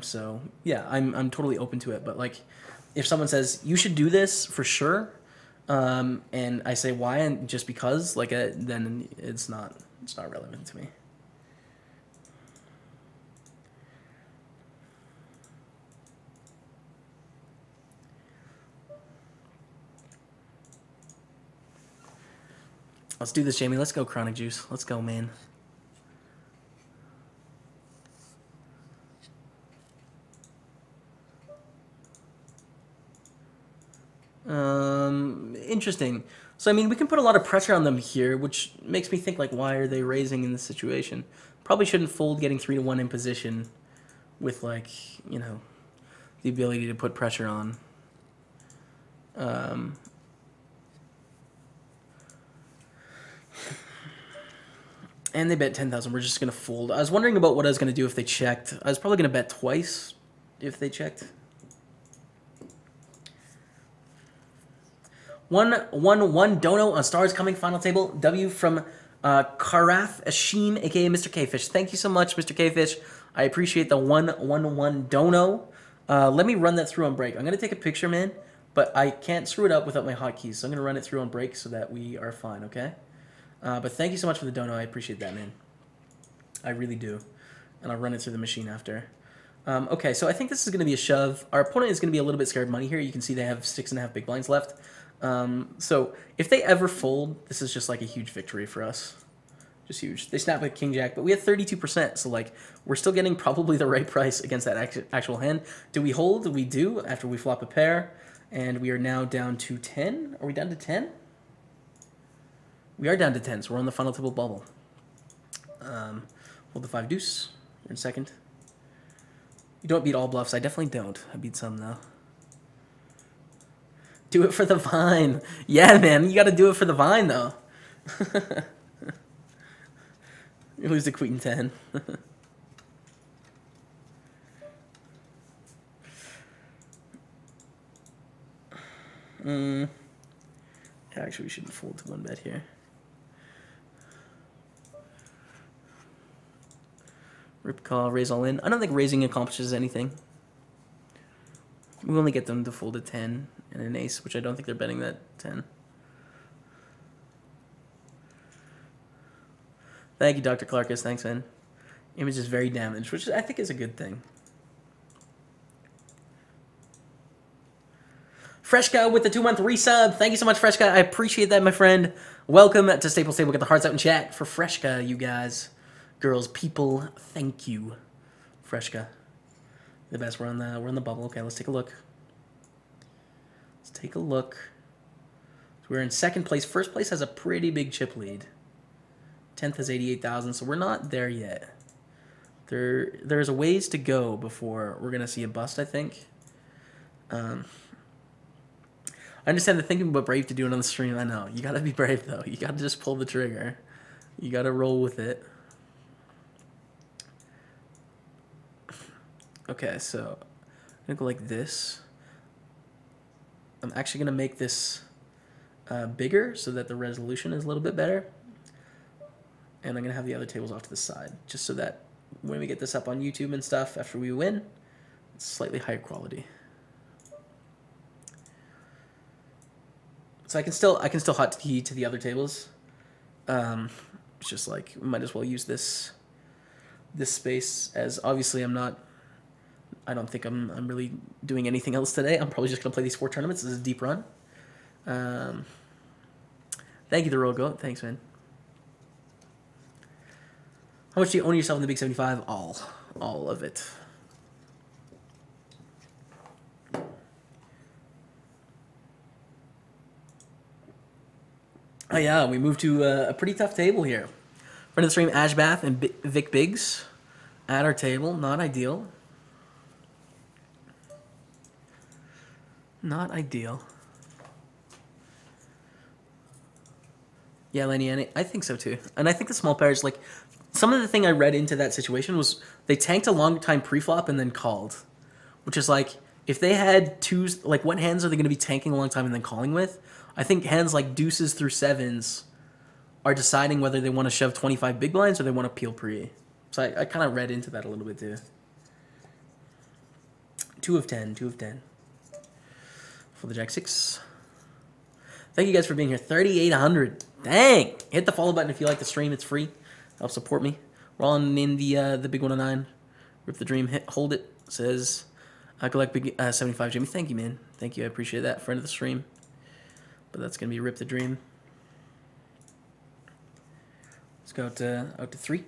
So yeah, I'm totally open to it. But like, if someone says you should do this for sure, and I say why and just because, like, then it's not relevant to me. Let's do this, Jamie. Let's go, Chronic Juice. Let's go, man. Interesting. So, I mean, we can put a lot of pressure on them here, which makes me think, like, why are they raising in this situation? Probably shouldn't fold getting 3-1 in position with, like, you know, the ability to put pressure on. And they bet 10,000. We're just going to fold. I was wondering about what I was going to do if they checked. I was probably going to bet twice if they checked. 1-1-1 Dono on Stars Coming final table. W from Karaf Ashim, aka Mr. Kfish. Thank you so much, Mr. Kfish. I appreciate the 1-1-1 Dono. Let me run that through on break. I'm going to take a picture, man, but I can't screw it up without my hotkeys. So I'm going to run it through on break so that we are fine, okay? But thank you so much for the dono. I appreciate that, man. I really do. And I'll run it through the machine after. Okay, so I think this is going to be a shove. Our opponent is going to be a little bit scared money here. You can see they have 6.5 big blinds left. So if they ever fold, this is just like a huge victory for us. Just huge. They snap like King Jack, but we had 32%. So like we're still getting probably the right price against that actual hand. Do we hold? We do after we flop a pair. And we are now down to 10. Are we down to 10? We are down to 10, so we're on the final table bubble. Hold the 5 deuce. You're in second. You don't beat all bluffs. I definitely don't. I beat some, though. Do it for the vine. Yeah, man. You got to do it for the vine, though. You lose to queen 10. Actually, we shouldn't fold to 1 bet here. Rip call, raise all in. I don't think raising accomplishes anything. We only get them to fold a 10 and an ace, which I don't think they're betting that 10. Thank you, Dr. Clarkus. Thanks, man. Image is very damaged, which I think is a good thing. Freshka with the 2-month resub. Thank you so much, Freshka. I appreciate that, my friend. Welcome to Staples Table. Get the hearts out in chat for Freshka, you guys. Girls, people, thank you, Freshka. The best. We're on the bubble. Okay, let's take a look. Let's take a look. So we're in second place. First place has a pretty big chip lead. 10th has 88,000, so we're not there yet. There's a ways to go before we're gonna see a bust, I think. I understand the thinking about brave to do it on the stream. I know you gotta be brave though. You gotta just pull the trigger. You gotta roll with it. Okay, so I'm gonna go like this. I'm actually gonna make this bigger so that the resolution is a little bit better. And I'm gonna have the other tables off to the side, just so that when we get this up on YouTube and stuff after we win, it's slightly higher quality. So I can still hotkey to the other tables. It's just like we might as well use this space, as obviously I don't think I'm really doing anything else today. I'm probably just gonna play these 4 tournaments. This is a deep run. Thank you, the Royal Goat. Thanks, man. How much do you own yourself in the Big 75? All of it. Oh yeah, we moved to a pretty tough table here. Friend of the stream, Ashbath and Vic Biggs at our table. Not ideal. Not ideal. Yeah, Lenny, I think so too. And I think the small pairs, like, some of the thing I read into that situation was they tanked a long time pre-flop and then called. Which is like, if they had twos, like, what hands are they going to be tanking a long time and then calling with? I think hands like deuces through sevens are deciding whether they want to shove 25 big blinds or they want to peel pre. So I kind of read into that a little bit too. 2 of 10, 2 of 10. For the Jack 6. Thank you guys for being here. 3,800. Dang! Hit the follow button if you like the stream. It's free. Help support me. We're all in the big 109. Rip the dream. Hold it. Says, I collect big 75. Jimmy, thank you, man. Thank you. I appreciate that. Friend of the stream. But that's going to be Rip the Dream. Let's go out to 3.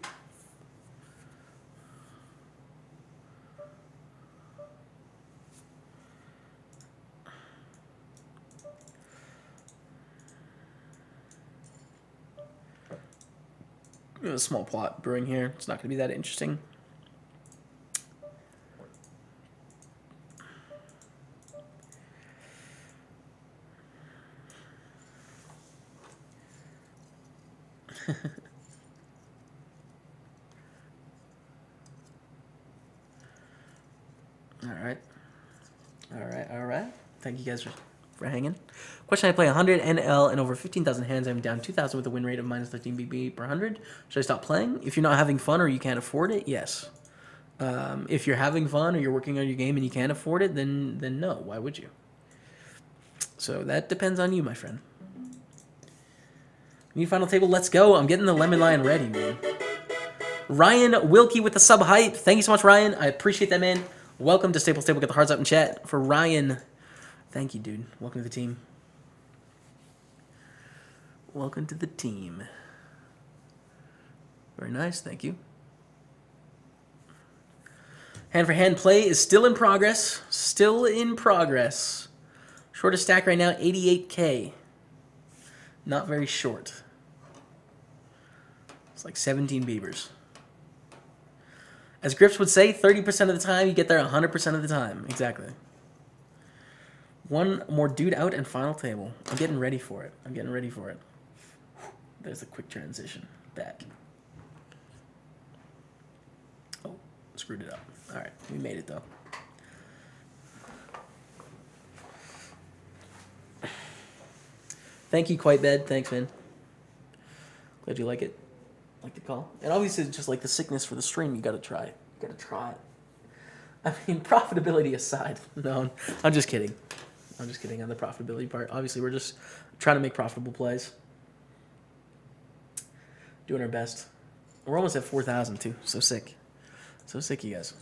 A small plot brewing here. It's not going to be that interesting. All right. Thank you guys for hanging. Question: I play 100 NL and over 15,000 hands. I'm down 2,000 with a win rate of minus 13 BB per 100. Should I stop playing? If you're not having fun or you can't afford it, yes. If you're having fun or you're working on your game and you can't afford it, then no. Why would you? So that depends on you, my friend. New final table, let's go. I'm getting the lemon lion ready, man. Ryan Wilkie with the sub hype. Thank you so much, Ryan. I appreciate that, man. Welcome to Staples Table. Get the hearts up in chat for Ryan. Thank you, dude. Welcome to the team. Welcome to the team. Very nice. Thank you. Hand for hand play is still in progress. Still in progress. Shortest stack right now, 88K. Not very short. It's like 17 beavers. As Grips would say, 30% of the time, you get there 100% of the time. Exactly. One more dude out and final table. I'm getting ready for it. I'm getting ready for it. There's a quick transition. Back. Oh, screwed it up. All right, we made it, though. Thank you, Quite Bed. Thanks, man. Glad you like it. Like the call. And obviously, just like the sickness for the stream, you gotta try it. You gotta try it. I mean, profitability aside. No, I'm just kidding. I'm just kidding on the profitability part. Obviously, we're just trying to make profitable plays. Doing our best. We're almost at 4,000, too. So sick. So sick, you guys.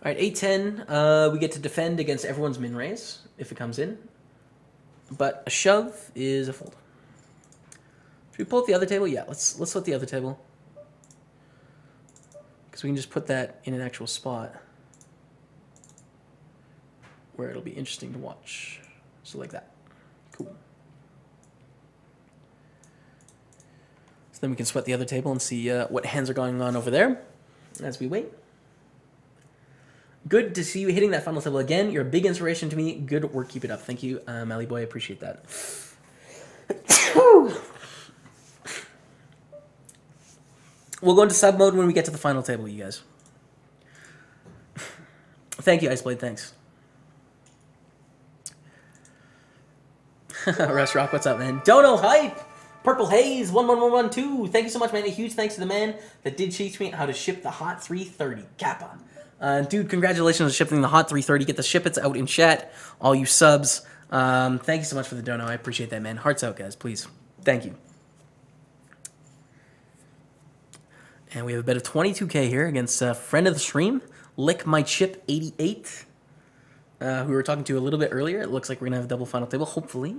All right, 8-10. We get to defend against everyone's min raise if it comes in. But a shove is a fold. Should we pull up the other table? Yeah, let's let the other table. Because we can just put that in an actual spot where it'll be interesting to watch. So like that. Cool. So then we can sweat the other table and see what hands are going on over there as we wait. Good to see you hitting that final table again. You're a big inspiration to me. Good work. Keep it up. Thank you, Mally Boy. I appreciate that. We'll go into sub mode when we get to the final table, you guys. Thank you, Iceblade. Thanks. Rest Rock, what's up, man? Dono Hype! Purple Haze 11112. Thank you so much, man. A huge thanks to the man that did teach me how to ship the Hot 330. Kappa. Dude, congratulations on shipping the Hot 330. Get the ship-its out in chat. All you subs. Thank you so much for the dono. I appreciate that, man. Hearts out, guys, please. Thank you. And we have a bet of 22K here against a friend of the stream, Lick My Chip 88, who we were talking to a little bit earlier. It looks like we're going to have a double final table, hopefully.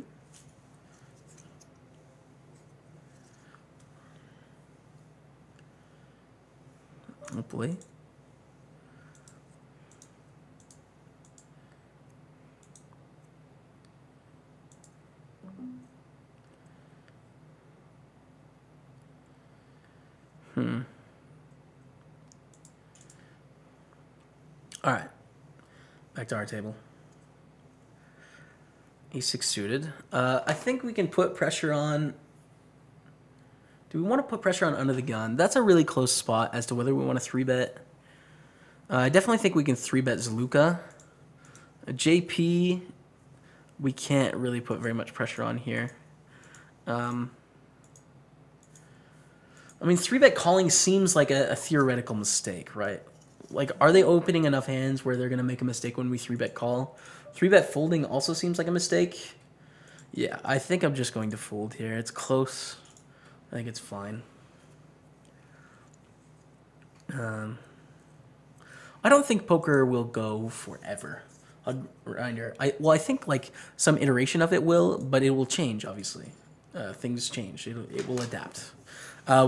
Hopefully. All right. Back to our table. A6 suited. I think we can put pressure on... Do we want to put pressure on under the gun? That's a really close spot as to whether we want to 3-bet. I definitely think we can 3-bet Zluka. JP, we can't really put very much pressure on here. I mean, 3-bet calling seems like a theoretical mistake, right? Like, are they opening enough hands where they're going to make a mistake when we 3-bet call? 3-bet folding also seems like a mistake. Yeah, I think I'm just going to fold here. It's close. I think it's fine. I don't think poker will go forever. A reminder. I think like some iteration of it will, but it will change, obviously. Things change. It will adapt.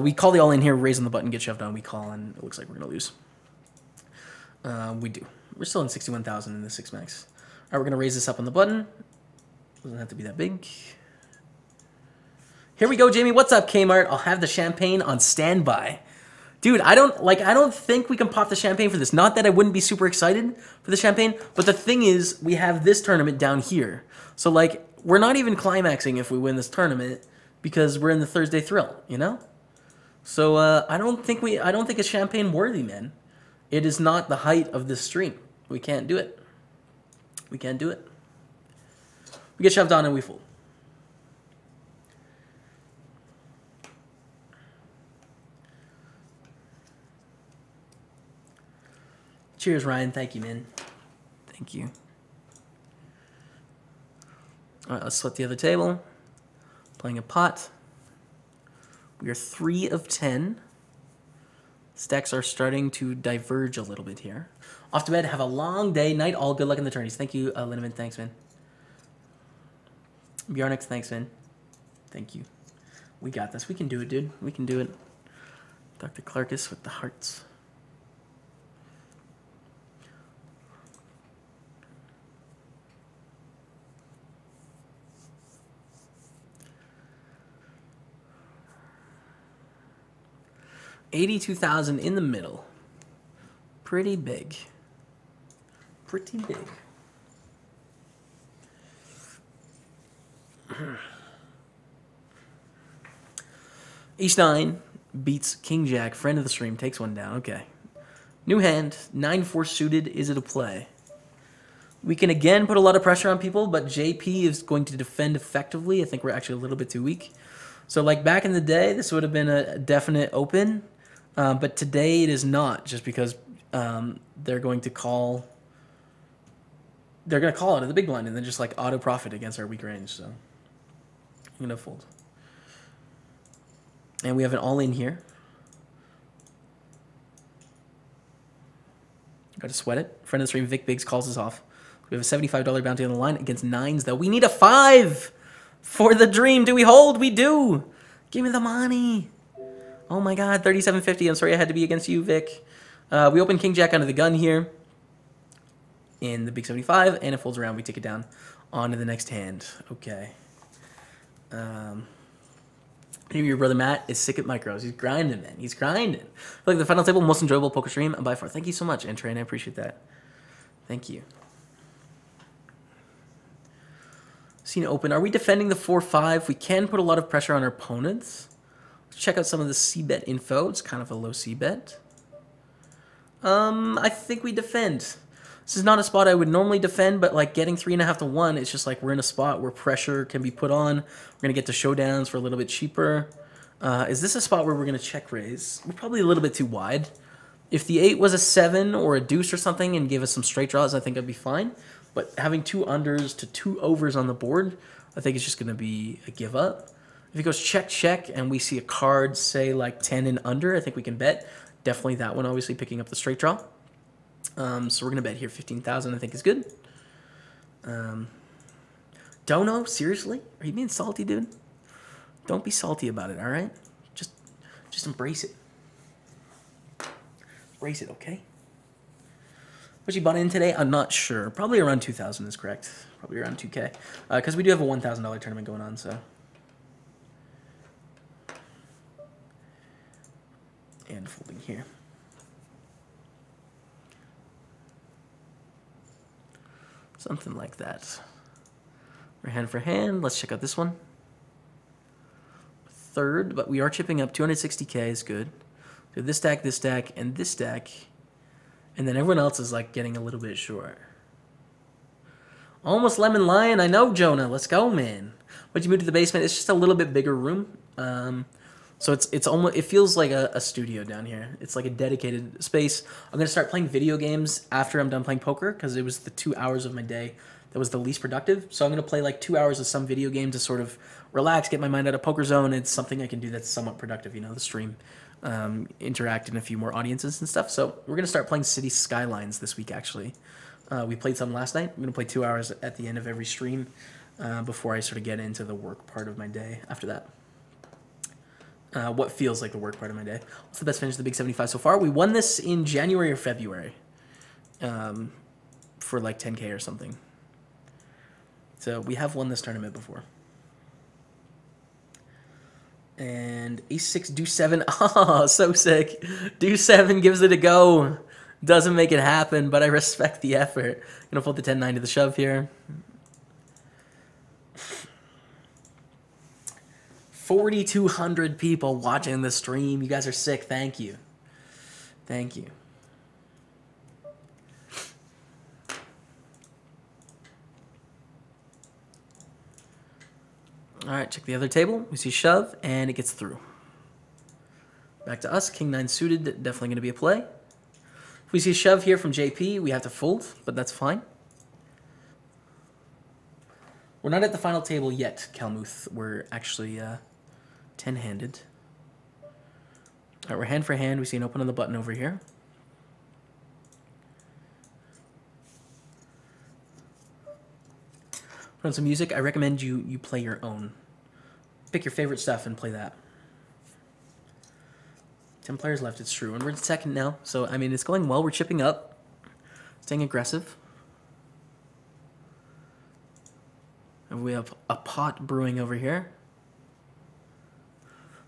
We call the all in here, raise on the button, get shoved on. We call, and it looks like we're going to lose. We do. We're still in 61,000 in the 6 max. All right, we're going to raise this up on the button. Doesn't have to be that big. Here we go, Jamie. What's up, Kmart? I'll have the champagne on standby. Dude, I don't think we can pop the champagne for this. Not that I wouldn't be super excited for the champagne, but the thing is, we have this tournament down here. So, like, we're not even climaxing if we win this tournament because we're in the Thursday thrill, you know? So, I don't think it's champagne worthy, man. It is not the height of this stream. We can't do it. We can't do it. We get shoved on and we fold. Cheers, Ryan. Thank you, man. Thank you. All right, let's split the other table. Playing a pot. We are 3 of 10. Stacks are starting to diverge a little bit here. Off to bed. Have a long day. Night all. Good luck in the tourneys. Thank you, Linneman. Thanks, man. Bjarnix, thanks, man. Thank you. We got this. We can do it, dude. We can do it. Dr. Clarkus with the hearts. $82,000 in the middle. Pretty big. Pretty big. Ace 9 beats King Jack. Friend of the stream takes one down. Okay. New hand. 9-4 suited. Is it a play? We can again put a lot of pressure on people, but JP is going to defend effectively. I think we're actually a little bit too weak. So like back in the day, this would have been a definite open. But today it is not, just because they're going to call. They're going to call out of the big blind and then just like auto profit against our weak range. So I'm going to fold. And we have an all-in here. Got to sweat it. Friend of the stream, Vic Biggs, calls us off. We have a $75 bounty on the line against 9s, though. We need a 5 for the dream. Do we hold? We do. Give me the money. Oh, my God. 37.50. I'm sorry I had to be against you, Vic. We open King Jack under the gun here in the big 75, and it folds around. We take it down onto the next hand. Okay. Maybe your brother Matt is sick at micros. He's grinding, man. He's grinding. Like the final table, most enjoyable poker stream by far. Thank you so much, Entren. I appreciate that. Thank you. Scene open. Are we defending the 4-5? We can put a lot of pressure on our opponents. Let's check out some of the c-bet info. It's kind of a low c-bet. I think we defend. This is not a spot I would normally defend, but like getting 3.5 to 1, it's just like we're in a spot where pressure can be put on. We're going to get to showdowns for a little bit cheaper. Is this a spot where we're going to check raise? We're probably a little bit too wide. If the 8 was a 7 or a deuce or something and gave us some straight draws, I think I'd be fine. But having 2 unders to 2 overs on the board, I think it's just going to be a give up. If it goes check, check, and we see a card, say like 10 and under, I think we can bet. Definitely that one, obviously picking up the straight draw. So we're going to bet here 15,000, I think is good. Dono, seriously? Are you being salty, dude? Don't be salty about it, all right? Just embrace it. Embrace it, okay? What you bought in today? I'm not sure. Probably around 2,000 is correct. Probably around 2K. Because we do have a $1,000 tournament going on, so. And folding here. Something like that. We're hand for hand. Let's check out this one. Third, but we are chipping up. 260K is good. So this stack, and this stack. And then everyone else is like getting a little bit short. Almost lemon lion. I know, Jonah. Let's go, man. But you moved to the basement. It's just a little bit bigger room. So it's almost, it feels like a studio down here. It's like a dedicated space. I'm gonna start playing video games after I'm done playing poker because it was the 2 hours of my day that was the least productive. So I'm gonna play like 2 hours of some video game to sort of relax, get my mind out of poker zone. It's something I can do that's somewhat productive, you know, the stream, interact in a few more audiences and stuff. So we're gonna start playing City Skylines this week. Actually, we played some last night. I'm gonna play 2 hours at the end of every stream before I sort of get into the work part of my day. After that. What feels like the work part of my day. What's the best finish of the Big 75 so far? We won this in January or February for like 10K or something. So we have won this tournament before. And Ace-6, Deuce-7. Oh, so sick. Deuce-7 gives it a go. Doesn't make it happen, but I respect the effort. Gonna fold the 10-9 to the shove here. 4,200 people watching the stream. You guys are sick. Thank you. Thank you. All right, check the other table. We see shove, and it gets through. Back to us. King-9 suited. Definitely going to be a play. If we see a shove here from JP, we have to fold, but that's fine. We're not at the final table yet, Kalmuth. We're actually 10-handed. All right, we're hand for hand. We see an open on the button over here. Put on some music. I recommend you play your own. Pick your favorite stuff and play that. 10 players left, it's true. And we're in second now. So, I mean, it's going well. We're chipping up. Staying aggressive. And we have a pot brewing over here.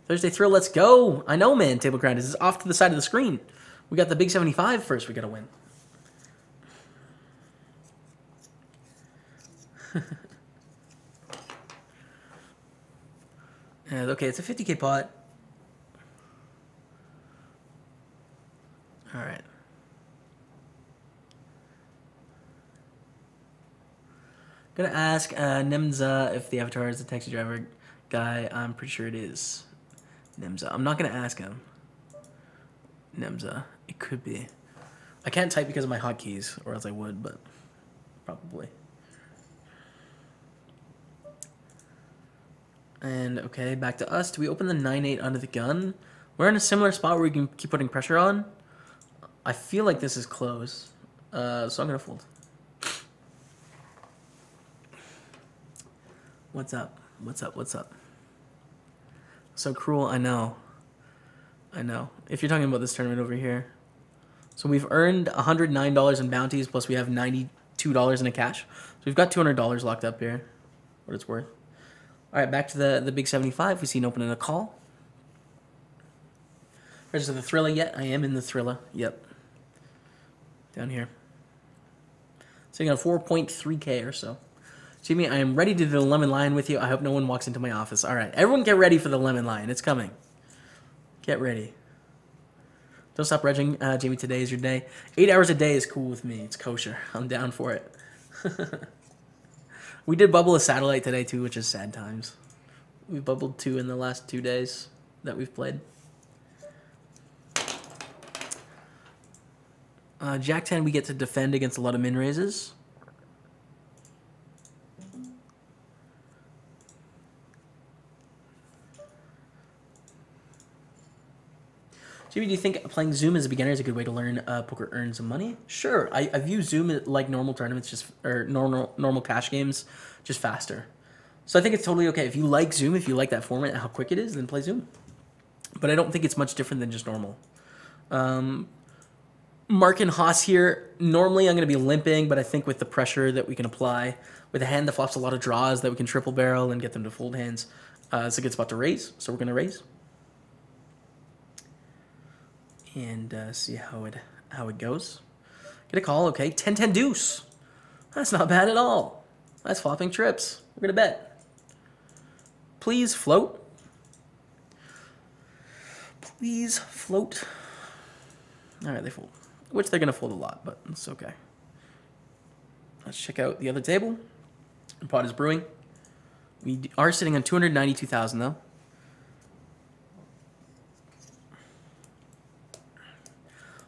Thursday Thrill, let's go. I know, man, Table Grind. This is off to the side of the screen. We got the Big 75 first. We got to win. And, okay, it's a 50K pot. All right. Gonna ask Nemza if the avatar is the taxi driver guy. I'm pretty sure it is Nemza. I'm not gonna ask him. Nemza. It could be. I can't type because of my hotkeys, or else I would, but probably. And okay, back to us. Do we open the 9-8 under the gun? We're in a similar spot where we can keep putting pressure on. I feel like this is close, so I'm gonna fold. What's up? What's up? What's up? So cruel, I know. I know. If you're talking about this tournament over here. So we've earned $109 in bounties, plus we have $92 in a cash. So we've got $200 locked up here, what it's worth. All right, back to the Big 75. We see an open and a call. Register the Thriller yet? I am in the Thriller. Yep. Down here. Sitting on 4.3K or so. Jimmy, I am ready to do the lemon lion with you. I hope no one walks into my office. All right, everyone get ready for the lemon lion. It's coming. Get ready. Don't stop reg-ing, Jamie. Today is your day. 8 hours a day is cool with me. It's kosher. I'm down for it. We did bubble a satellite today too, which is sad times. We bubbled 2 in the last 2 days that we've played. Jack 10, we get to defend against a lot of min raises. Jimmy, do you think playing Zoom as a beginner is a good way to learn poker, earn some money? Sure, I view Zoom like normal tournaments, or normal cash games, just faster. So I think it's totally okay if you like Zoom, if you like that format and how quick it is, then play Zoom. But I don't think it's much different than just normal. Mark and Haas here. Normally I'm going to be limping, but I think with the pressure that we can apply with a hand that flops a lot of draws that we can triple barrel and get them to fold hands, it's a good spot to raise. So we're going to raise. And see how it goes. Get a call, okay. 10-10 deuce. That's not bad at all. That's flopping trips. We're gonna bet. Please float. Please float. All right, they fold. Which they're gonna fold a lot, but it's okay. Let's check out the other table. The pot is brewing. We are sitting on 292,000 though.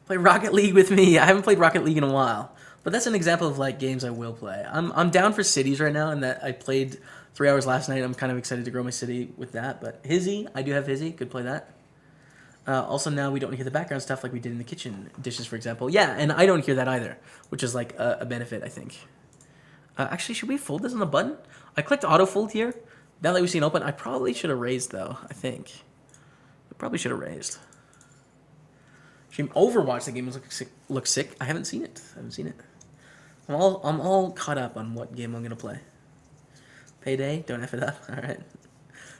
Play Rocket League with me. I haven't played Rocket League in a while, but that's an example of like games I will play. I'm down for cities right now, and that I played 3 hours last night. I'm kind of excited to grow my city with that. But Hizzy, I do have Hizzy. Could play that. Also, now we don't hear the background stuff like we did in the kitchen dishes, for example. Yeah, and I don't hear that either, which is like a benefit, I think. Actually, should we fold this on the button? I clicked auto fold here. Now that we've seen open, I probably should have raised though. I think I probably should have raised. Overwatch, the game looks sick. I haven't seen it. I'm all caught up on what game I'm gonna play. Payday, don't F it up. All right.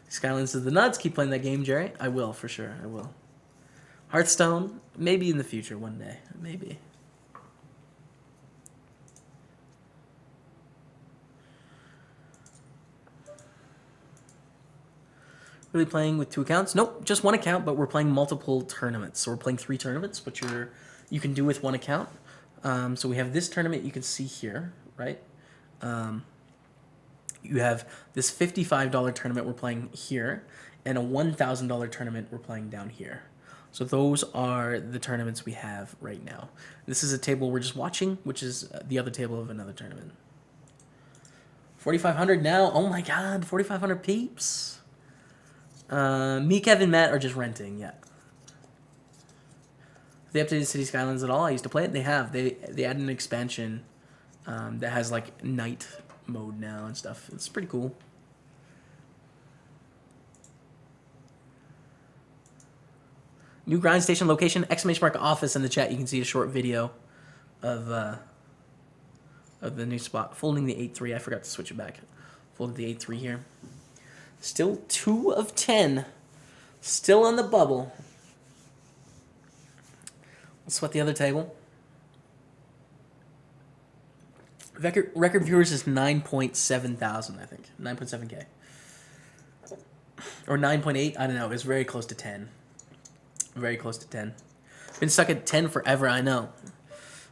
Skylands is the nuts. Keep playing that game, Jerry. I will for sure. I will. Hearthstone, maybe in the future, one day, maybe. Really playing with 2 accounts? Nope, just 1 account, but we're playing multiple tournaments. So we're playing 3 tournaments, which you can do with 1 account. So we have this tournament you can see here, right? You have this $55 tournament we're playing here, and a $1,000 tournament we're playing down here. So those are the tournaments we have right now. This is a table we're just watching, which is the other table of another tournament. 4,500 now. Oh my God, 4,500 peeps. Me, Kevin, Matt are just renting, yeah. Have they updated City Skylines at all? I used to play it. They have. They added an expansion that has like night mode now and stuff. It's pretty cool. New grind station location, !mark office in the chat. You can see a short video of the new spot. Folding the 8-3. I forgot to switch it back. Folded the 8-3 here. Still 2 of 10. Still on the bubble. Let's sweat the other table. Record viewers is 9.7 thousand, I think. 9.7K. Or 9.8, I don't know. It's very close to 10. Very close to 10. Been stuck at 10 forever, I know.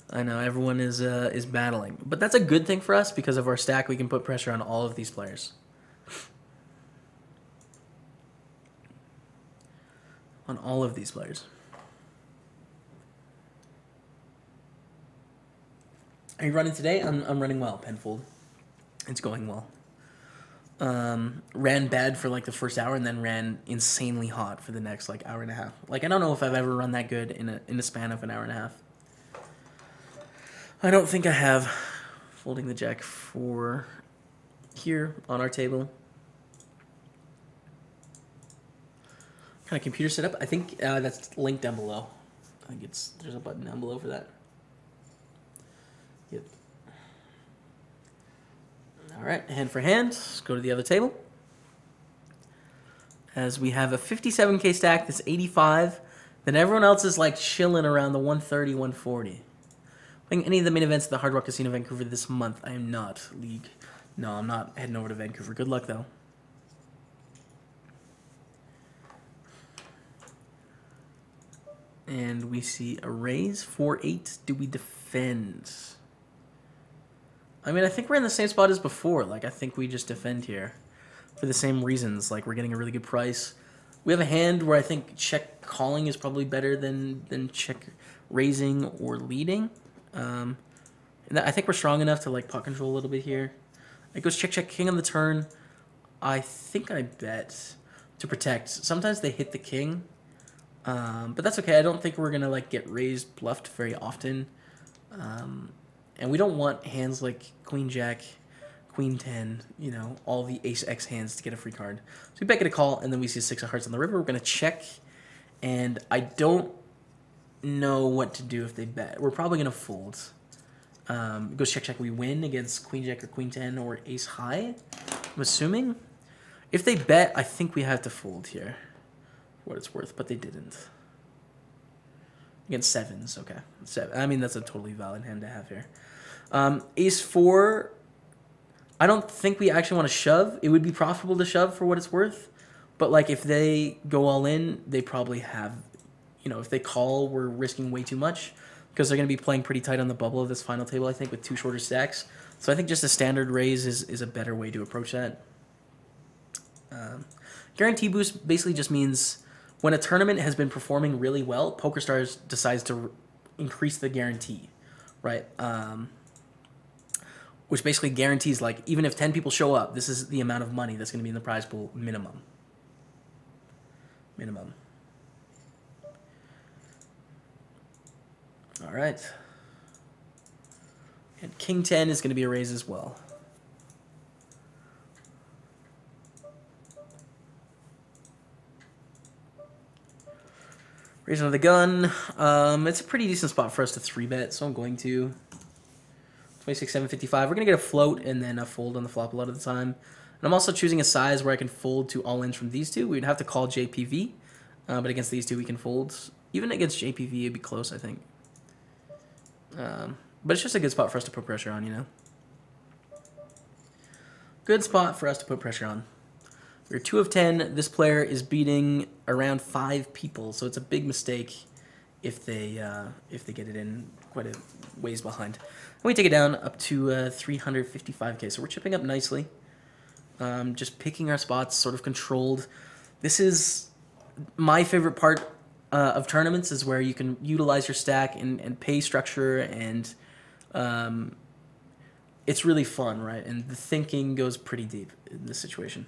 I know, everyone is battling. But that's a good thing for us because of our stack. We can put pressure on all of these players. On all of these players. Are you running today? I'm running well, Penfold. It's going well. Ran bad for like the first hour and then ran insanely hot for the next like hour and a half. Like I don't know if I've ever run that good in a span of an hour and a half. I don't think I have. Folding the jack for here on our table. Kind of computer setup. I think that's linked down below. I think there's a button down below for that. Yep. All right, hand for hand. Let's go to the other table. As we have a 57K stack, this 85. Then everyone else is like chilling around the 130, 140. playing any of the main events at the Hard Rock Casino Vancouver this month. I am not, League. No, I'm not heading over to Vancouver. Good luck, though. And we see a raise. 4-8. Do we defend? I mean, I think we're in the same spot as before. Like, I think we just defend here for the same reasons. Like, we're getting a really good price. We have a hand where I think check calling is probably better than check raising or leading. And I think we're strong enough to, like, pot control a little bit here. It goes check, check, king on the turn. I think I bet to protect. Sometimes they hit the king. But that's okay. I don't think we're going to, like, get raised bluffed very often. And we don't want hands like Queen Jack, Queen 10, you know, all the Ace X hands to get a free card. So we bet get a call, and then we see a 6 of hearts on the river. We're going to check, and I don't know what to do if they bet. We're probably going to fold. It goes check, check. We win against Queen Jack or Queen 10 or Ace High, I'm assuming. If they bet, I think we have to fold here, for what it's worth, but they didn't. Against 7s, okay. I mean, that's a totally valid hand to have here. Ace 4, I don't think we actually want to shove. It would be profitable to shove for what it's worth. But, like, if they go all in, they probably have, you know, if they call, we're risking way too much. Because they're going to be playing pretty tight on the bubble of this final table, I think, with 2 shorter stacks. So I think just a standard raise is a better way to approach that. Guarantee boost basically just means when a tournament has been performing really well, PokerStars decides to increase the guarantee, right? Which basically guarantees, like, even if 10 people show up, this is the amount of money that's going to be in the prize pool minimum. Minimum. All right. And King 10 is going to be a raise as well. Raising of the gun. It's a pretty decent spot for us to 3-bet, so I'm going to. 26, 755. We're going to get a float and then a fold on the flop a lot of the time. And I'm also choosing a size where I can fold to all-ins from these two. We'd have to call JPV, but against these two we can fold. Even against JPV, it'd be close, I think. But it's just a good spot for us to put pressure on, you know? Good spot for us to put pressure on. We're 2 of 10. This player is beating around 5 people, so it's a big mistake if they get it in quite a ways behind. And we take it down up to 355k, so we're chipping up nicely. Just picking our spots, sort of controlled. This is my favorite part of tournaments, is where you can utilize your stack and pay structure, and it's really fun, right? And the thinking goes pretty deep in this situation.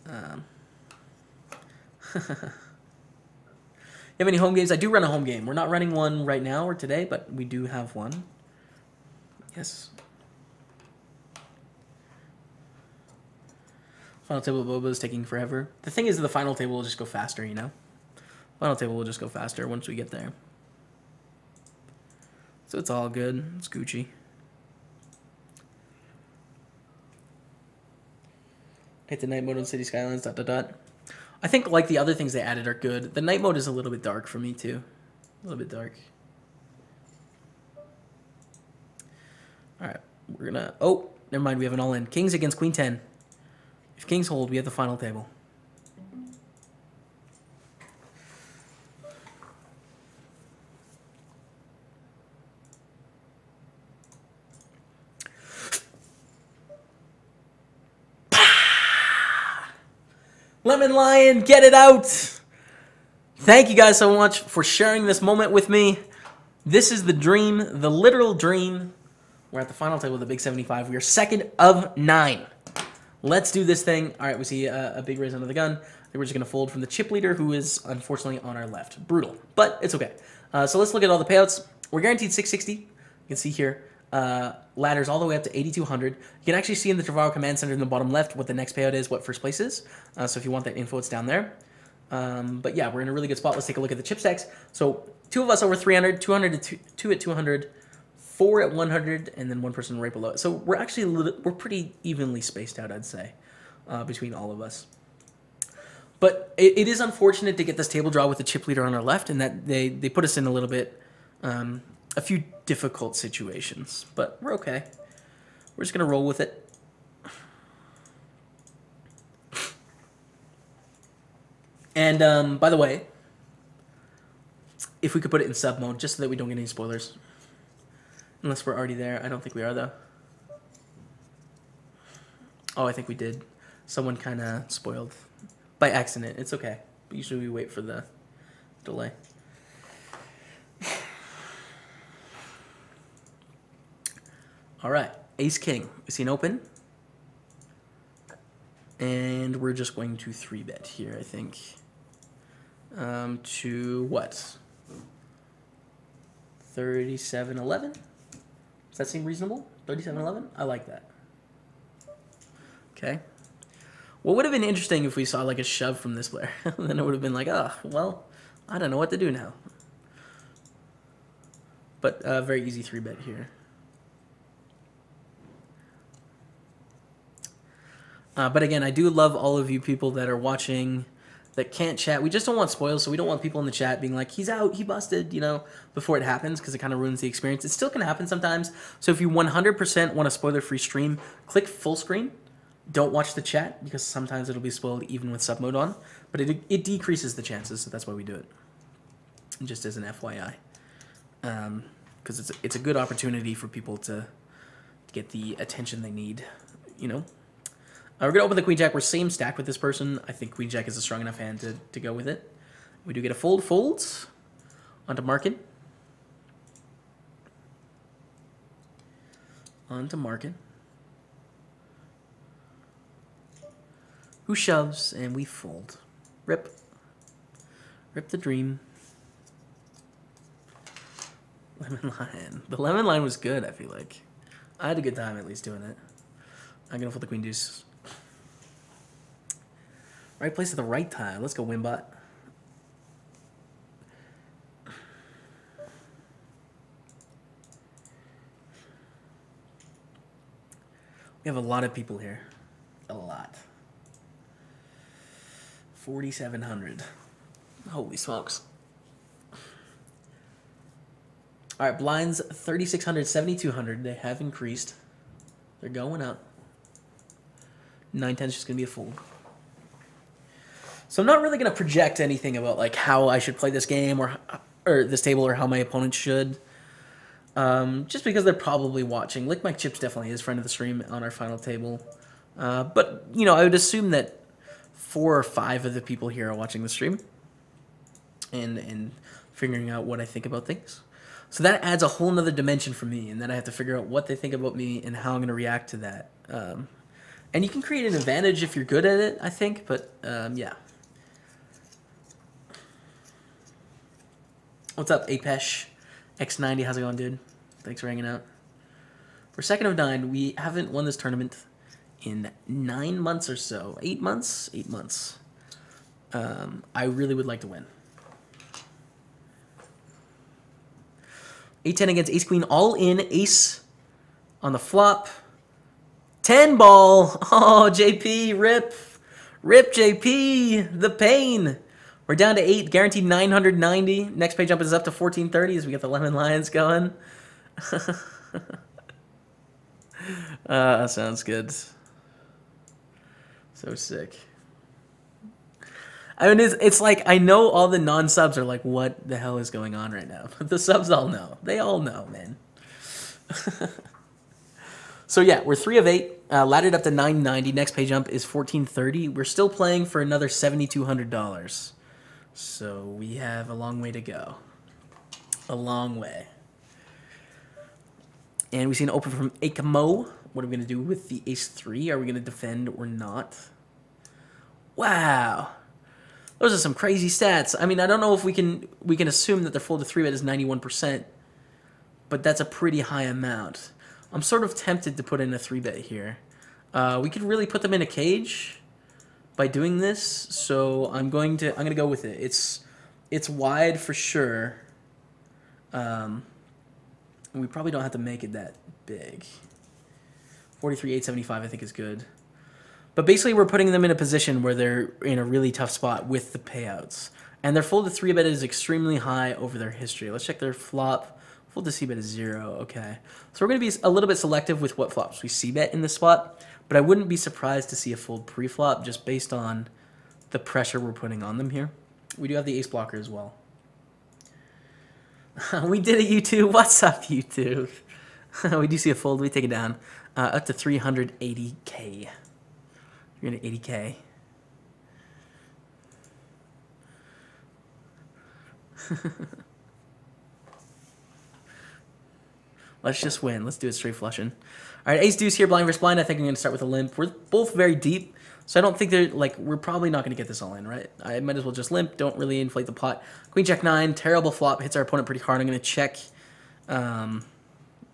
You have any home games? I do run a home game. We're not running one right now or today, but we do have one. Yes. Final table of Boba is taking forever. The thing is, the final table will just go faster, you know? Final table will just go faster once we get there. So it's all good. It's Gucci. Hit the night mode on City Skylines, ... I think, like, the other things they added are good. The night mode is a little bit dark for me, too. A little bit dark. Alright, we're gonna... Oh, never mind, we have an all-in. Kings against Queen 10. If Kings hold, we have the final table. Lemon Lion, get it out! Thank you guys so much for sharing this moment with me. This is the dream, the literal dream. We're at the final table of the Big 75. We are 2nd of 9. Let's do this thing. All right, we see a big raise under the gun. I think we're just going to fold from the chip leader, who is unfortunately on our left. Brutal, but it's okay. So let's look at all the payouts. We're guaranteed 660. You can see here. Ladders all the way up to 8,200. You can actually see in the Travaro Command Center in the bottom left what the next payout is, what first place is. So if you want that info, it's down there. But yeah, we're in a really good spot. Let's take a look at the chip stacks. So 2 of us over 300, 200 to 2 at 200, 4 at 100, and then 1 person right below it. So we're actually we're pretty evenly spaced out, I'd say, between all of us. But it is unfortunate to get this table draw with the chip leader on our left, and that they put us in a little bit a few difficult situations, but we're okay. We're just going to roll with it. And by the way, if we could put it in sub mode, just so that we don't get any spoilers. Unless we're already there. I don't think we are, though. Oh, I think we did. Someone kind of spoiled by accident. It's okay. Usually we wait for the delay. All right. Ace-King. We see an open. And we're just going to 3-bet here, I think. To what? 37-11? Does that seem reasonable? 37-11? I like that. Okay. What would have been interesting if we saw like a shove from this player? Then it would have been like, oh, well, I don't know what to do now. But very easy 3-bet here. But again, I do love all of you people that are watching that can't chat. We just don't want spoils, so we don't want people in the chat being like, he's out, he busted, you know, before it happens, because it kind of ruins the experience. It still can happen sometimes. So if you 100% want a spoiler-free stream, click full screen. Don't watch the chat, because sometimes it'll be spoiled even with sub mode on. But it decreases the chances, so that's why we do it. Just as an FYI. Because it's a good opportunity for people to get the attention they need, you know. We're going to open the Queen Jack. We're same stack with this person. I think Queen Jack is a strong enough hand to go with it. We do get a folds onto Markin. Onto Markin. Who shoves, and we fold. Rip. Rip the dream. Lemon line. The lemon line was good, I feel like. I had a good time at least doing it. I'm going to fold the Queen Deuce. Right place at the right time. Let's go, Wimbot. We have a lot of people here. A lot. 4,700. Holy smokes. All right, blinds 3,600, 7,200. They have increased. They're going up. 9-10 is just going to be a fold. So I'm not really going to project anything about like how I should play this game or this table or how my opponent should. Just because they're probably watching. Lick Mike Chips definitely is friend of the stream on our final table. But, you know, I would assume that 4 or 5 of the people here are watching the stream and figuring out what I think about things. So that adds a whole nother dimension for me, and then I have to figure out what they think about me and how I'm going to react to that. And you can create an advantage if you're good at it, I think, but yeah. What's up, Apesh? X90, how's it going, dude? Thanks for hanging out. We're 2nd of 9. We haven't won this tournament in 9 months or so. 8 months? 8 months. I really would like to win. 8-10 against Ace-Queen, all in. Ace on the flop. 10 ball. Oh, JP, rip. Rip, JP. The pain. We're down to 8, guaranteed 990. Next page up is up to 1430 as we get the Lemon Lions going. Sounds good. So sick. I mean, it's like, I know all the non-subs are like, what the hell is going on right now? But the subs all know. They all know, man. So yeah, we're 3 of 8. Laddered up to 990. Next page up is 1430. We're still playing for another $7,200. So we have a long way to go. A long way. And we see an open from Akamo. What are we going to do with the Ace-3? Are we going to defend or not? Wow. Those are some crazy stats. I mean, I don't know if we can assume that their fold to 3-bet is 91%, but that's a pretty high amount. I'm sort of tempted to put in a 3-bet here. We could really put them in a cage by doing this, so I'm going to go with it. It's wide for sure. We probably don't have to make it that big. 43,875 I think is good. But basically we're putting them in a position where they're in a really tough spot with the payouts. And their fold to 3-bet is extremely high over their history. Let's check their flop. Fold to c-bet is 0. Okay. So we're going to be a little bit selective with what flops we c-bet in this spot. But I wouldn't be surprised to see a fold pre-flop just based on the pressure we're putting on them here. We do have the ace blocker as well. We did it, YouTube. What's up, YouTube? We do see a fold. We take it down up to 380K. 380K. Let's just win. Let's do it straight flushing. All right, ace deuce here, blind versus blind. I think I'm going to start with a limp. We're both very deep, so I don't think they're like we're probably not going to get this all in, right? I might as well just limp. Don't really inflate the pot. Queen jack 9, terrible flop, hits our opponent pretty hard. I'm going to check.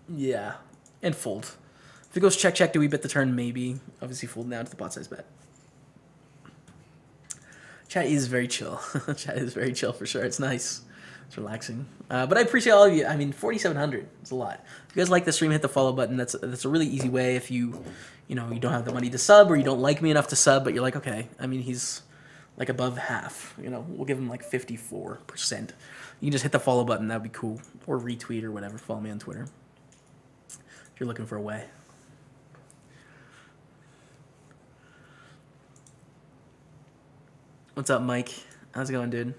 Yeah, and fold. If it goes check check, do we bet the turn? Maybe. Obviously, fold now to the pot size bet. Chat is very chill. Chat is very chill for sure. It's nice. It's relaxing. But I appreciate all of you. I mean, 4,700 is a lot. If you guys like the stream, hit the follow button. That's a really easy way if you don't have the money to sub or you don't like me enough to sub, but you're like, okay, I mean, he's like above half. We'll give him like 54%. You can just hit the follow button. That would be cool. Or retweet or whatever. Follow me on Twitter if you're looking for a way. What's up, Mike? How's it going, dude?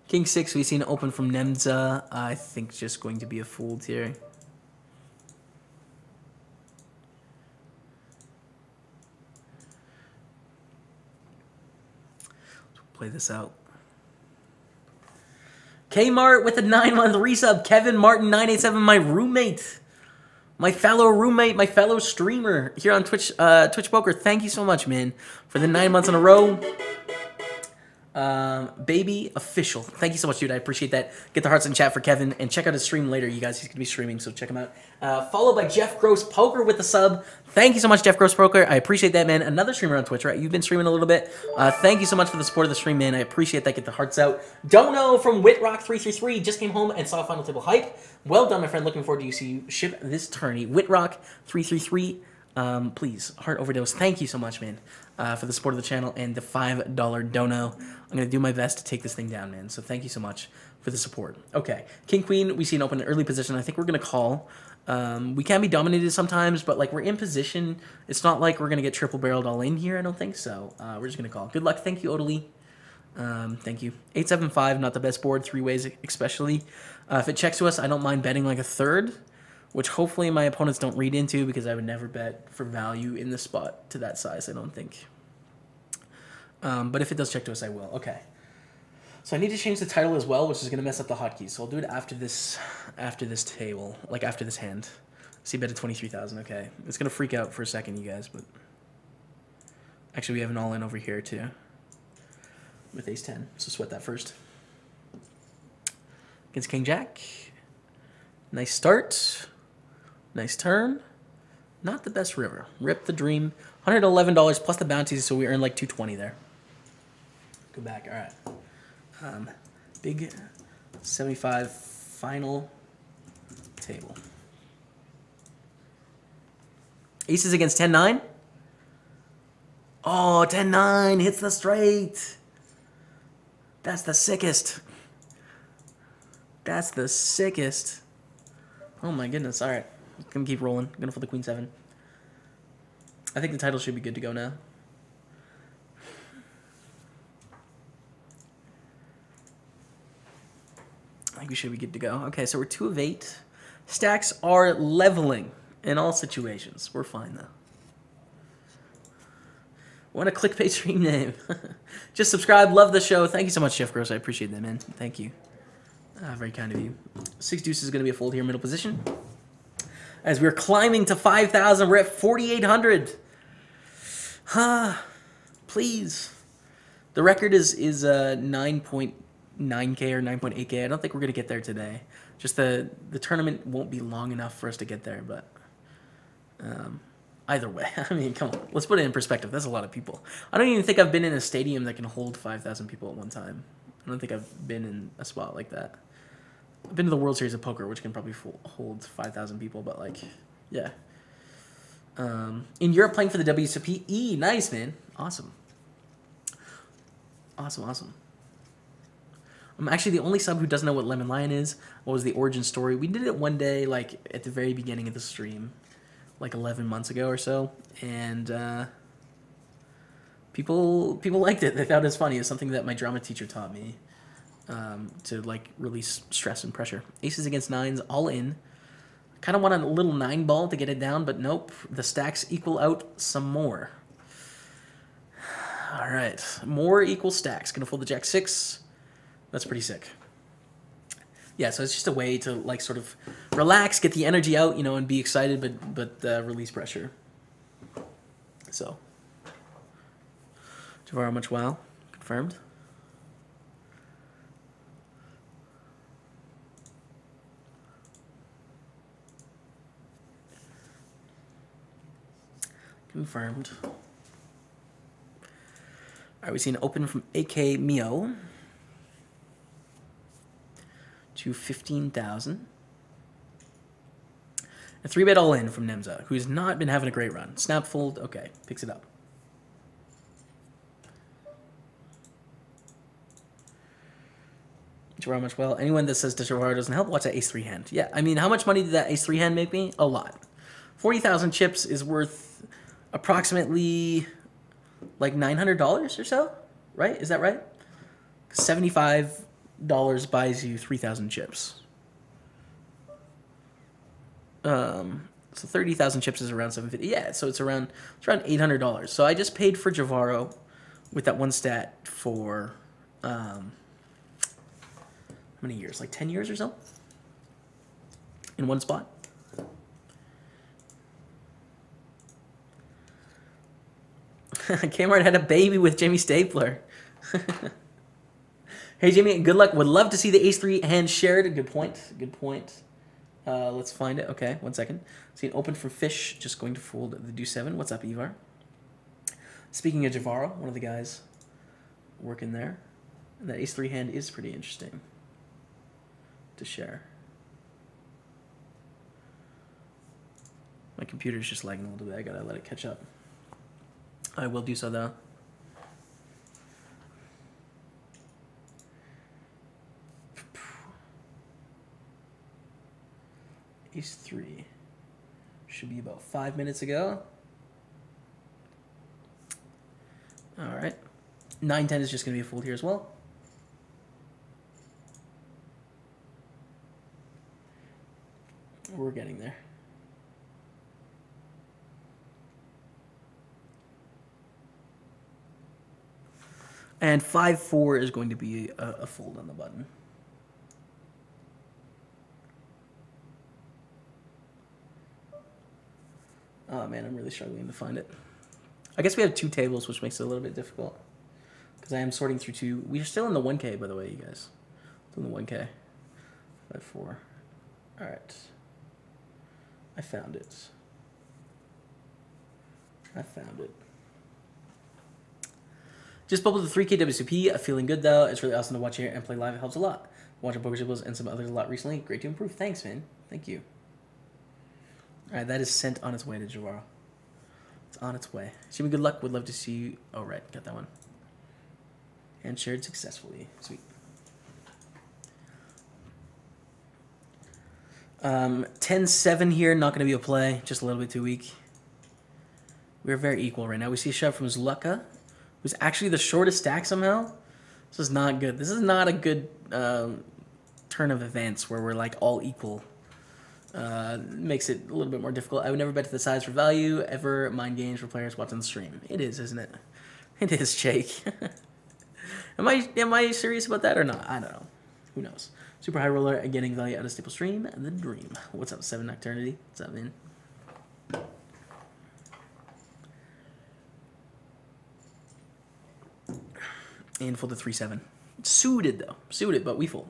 King 6, we've seen open from Nemza. I think just going to be a fold here. Let's play this out. Kmart with a 9-month resub. Kevin Martin 987, my roommate. My fellow roommate, my fellow streamer here on Twitch Poker. Thank you so much, man, for the 9 months in a row. Baby official. Thank you so much, dude. I appreciate that. Get the hearts in chat for Kevin and check out his stream later, you guys. He's gonna be streaming, so check him out. Followed by Jeff Gross Poker with the sub. Thank you so much, Jeff Gross Poker. I appreciate that, man. Another streamer on Twitch, right? You've been streaming a little bit. Thank you so much for the support of the stream, man. I appreciate that. Get the hearts out. Don't know from Whitrock333 just came home and saw Final Table Hype. Well done, my friend. Looking forward to see you ship this tourney. Whitrock333. Please, heart overdose. Thank you so much, man, for the support of the channel and the $5 dono. I'm going to do my best to take this thing down, man. So thank you so much for the support. Okay, King, Queen, we see an open early position. I think we're going to call. We can be dominated sometimes, but like we're in position. It's not like we're going to get triple barreled all in here. I don't think so. We're just going to call. Good luck. Thank you, Odalie. Thank you. 8-7-5, not the best board. 3 ways especially. If it checks to us, I don't mind betting like a third, which hopefully my opponents don't read into because I would never bet for value in this spot to that size, I don't think. But if it does check to us, I will. Okay. So I need to change the title as well, which is going to mess up the hotkeys. So I'll do it after this table, like after this hand. See, bet at 23,000. Okay. It's going to freak out for a second, you guys, but actually we have an all-in over here too with ace-10. So sweat that first. Against King-Jack. Nice start. Nice turn. Not the best river. Rip the dream. $111 plus the bounties, so we earn like $220 there. Go back. All right. Big 75 final table. Aces against 10-9. Oh, 10-9 hits the straight. That's the sickest. That's the sickest. Oh my goodness. All right. Gonna keep rolling. Gonna fold the Queen 7. I think the title should be good to go now. I think we should be good to go. Okay, so we're 2 of 8. Stacks are leveling in all situations. We're fine though. What a clickbait stream name. Just subscribe. Love the show. Thank you so much, Jeff Gross. I appreciate that, man. Thank you. Very kind of you. 6 deuces is going to be a fold here, middle position. As we're climbing to 5,000, we're at 4,800. Please. The record is 9.9K or 9.8K. I don't think we're going to get there today. Just the tournament won't be long enough for us to get there, but either way. I mean, come on. Let's put it in perspective. That's a lot of people. I don't even think I've been in a stadium that can hold 5,000 people at one time. I don't think I've been in a spot like that. I've been to the World Series of Poker, which can probably hold 5,000 people, but like, yeah. In Europe, playing for the WSOP. Nice, man. Awesome. Awesome, awesome. I'm actually the only sub who doesn't know what Lemon Lion is. What was the origin story? We did it one day, like, at the very beginning of the stream. Like 11 months ago or so. And, people liked it. They thought it was funny. It's something that my drama teacher taught me. To, like, release stress and pressure. Aces against nines, all in. Kind of want a little 9 ball to get it down, but nope. The stacks equal out some more. All right. More equal stacks. Gonna fold the jack 6. That's pretty sick. Yeah, so it's just a way to, like, sort of relax, get the energy out, you know, and be excited, but release pressure. So. Javara much wow. Confirmed. Confirmed. All right, we see an open from AK Mio to 15,000. A 3-bet all in from Nemza, who has not been having a great run. Snap fold, okay, picks it up. Javara much well. Anyone that says Javara doesn't help, watch that ace-3 hand. Yeah, I mean, how much money did that ace-3 hand make me? A lot. 40,000 chips is worth approximately like $900 or so, right? Is that right? $75 buys you 3,000 chips. So 30,000 chips is around 750. Yeah, so it's around $800. So I just paid for Javaro with that one stat for how many years? Like 10 years or so? In one spot? Kmart had a baby with Jamie Stapler. Hey, Jamie, good luck. Would love to see the ace-3 hand shared. Good point. Good point. Let's find it. Okay, 1 second. See an open for Fish. Just going to fold the deuce 7. What's up, Ivar? Speaking of Javaro, one of the guys working there. And that ace-3 hand is pretty interesting to share. My computer's just lagging a little bit. I gotta let it catch up. I will do so, though. Ace-3 should be about 5 minutes ago. All right. 9-10 is just going to be a fold here as well. We're getting there. And 5-4 is going to be a fold on the button. Oh man, I'm really struggling to find it. I guess we have 2 tables, which makes it a little bit difficult. Because I am sorting through 2. We are still in the 1K, by the way, you guys. Still in the 1K. 5-4. Alright. I found it. I found it. Just bubbled the 3K WCP. I'm feeling good, though. It's really awesome to watch here and play live. It helps a lot. Watching PokerStaples and some others a lot recently. Great to improve. Thanks, man. Thank you. All right, that is sent on its way to Javaro. It's on its way. Jimmy, good luck. Would love to see you. Oh, right. Got that one. And shared successfully. Sweet. 10-7 here. Not going to be a play. Just a little bit too weak. We're very equal right now. We see a shove from Zluka, who's actually the shortest stack somehow. This is not good. This is not a good turn of events where we're like all equal. Makes it a little bit more difficult. I would never bet to the size for value. Ever mind games for players watching the stream. It is, isn't it? It is, Jake. Am I serious about that or not? I don't know. Who knows? Super high roller getting value out of staple stream. The dream. What's up, 7 Nocturnity? What's up, man? And fold the 3-7. Suited though. Suited, but we fold.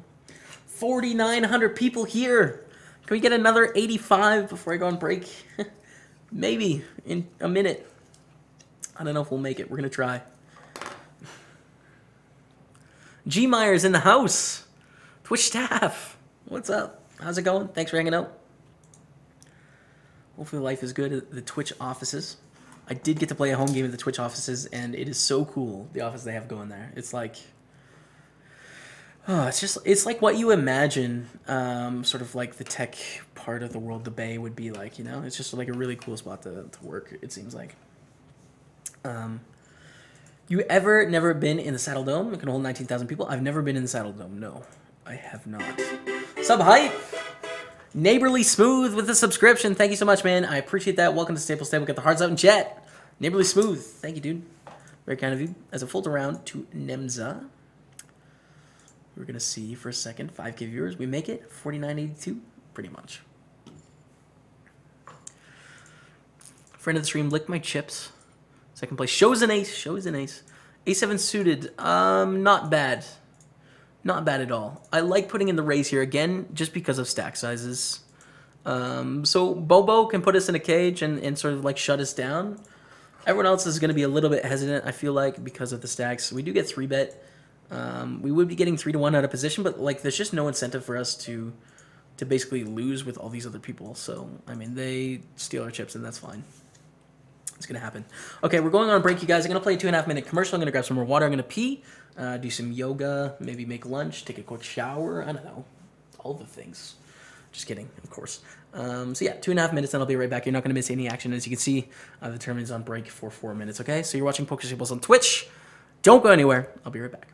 4,900 people here. Can we get another 85 before I go on break? Maybe in a minute. I don't know if we'll make it. We're gonna try. G Meyer's in the house. Twitch staff. What's up? How's it going? Thanks for hanging out. Hopefully life is good at the Twitch offices. I did get to play a home game at the Twitch offices, and it is so cool, the office they have going there. It's like, oh, it's like what you imagine, sort of like the tech part of the world, the Bay would be like, you know? It's just like a really cool spot to work, it seems like. You ever never been in the Saddle Dome? It can hold 19,000 people. I've never been in the Saddle Dome. No, I have not. Sub hype! Neighborly Smooth with the subscription. Thank you so much, man. I appreciate that. Welcome to Staples Table. Get the hearts out in chat. Neighborly Smooth. Thank you, dude. Very kind of you. As a full round to Nemza. We're going to see for a second. 5K viewers. We make it. 49.82. Pretty much. Friend of the stream. Lick my chips. Second place. Shows an ace. Shows an ace. A7 suited. Not bad. Not bad at all. I like putting in the raise here again, just because of stack sizes. So Bobo can put us in a cage and sort of like shut us down. Everyone else is going to be a little bit hesitant, I feel like, because of the stacks. We do get 3-bet. We would be getting 3-1 out of position, but like there's just no incentive for us to basically lose with all these other people. So, I mean, they steal our chips, and that's fine. It's going to happen. Okay, we're going on a break, you guys. I'm going to play a 2.5-minute commercial. I'm going to grab some more water. I'm going to pee, do some yoga, maybe make lunch, take a quick shower. I don't know. All the things. Just kidding, of course. So yeah, 2.5 minutes, and I'll be right back. You're not going to miss any action. As you can see, the tournament is on break for 4 minutes, okay? So you're watching PokerStaples on Twitch. Don't go anywhere. I'll be right back.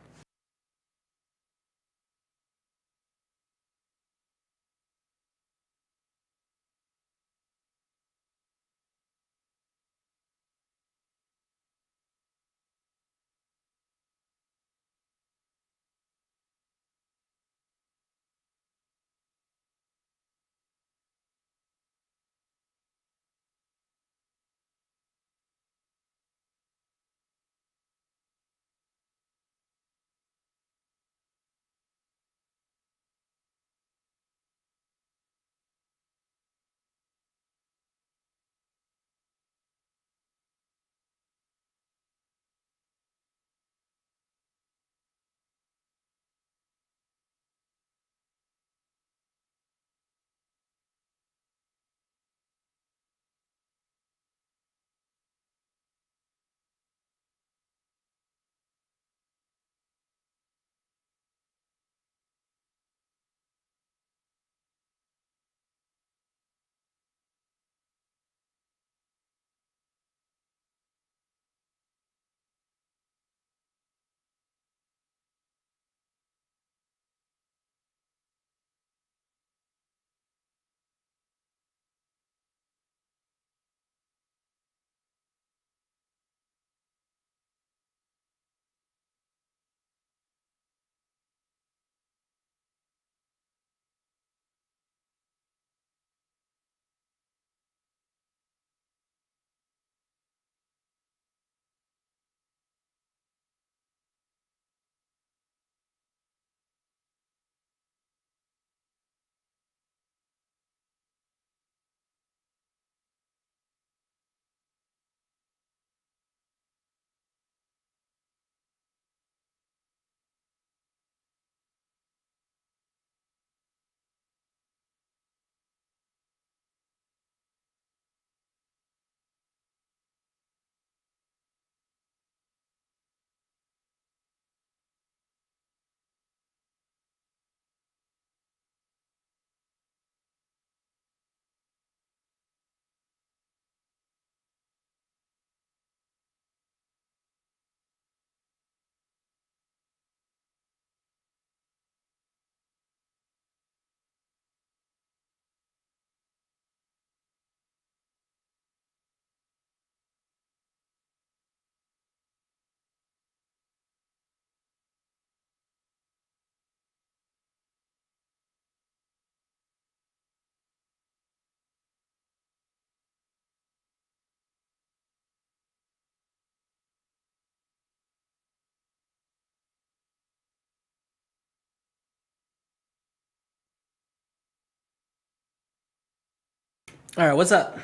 All right, what's up?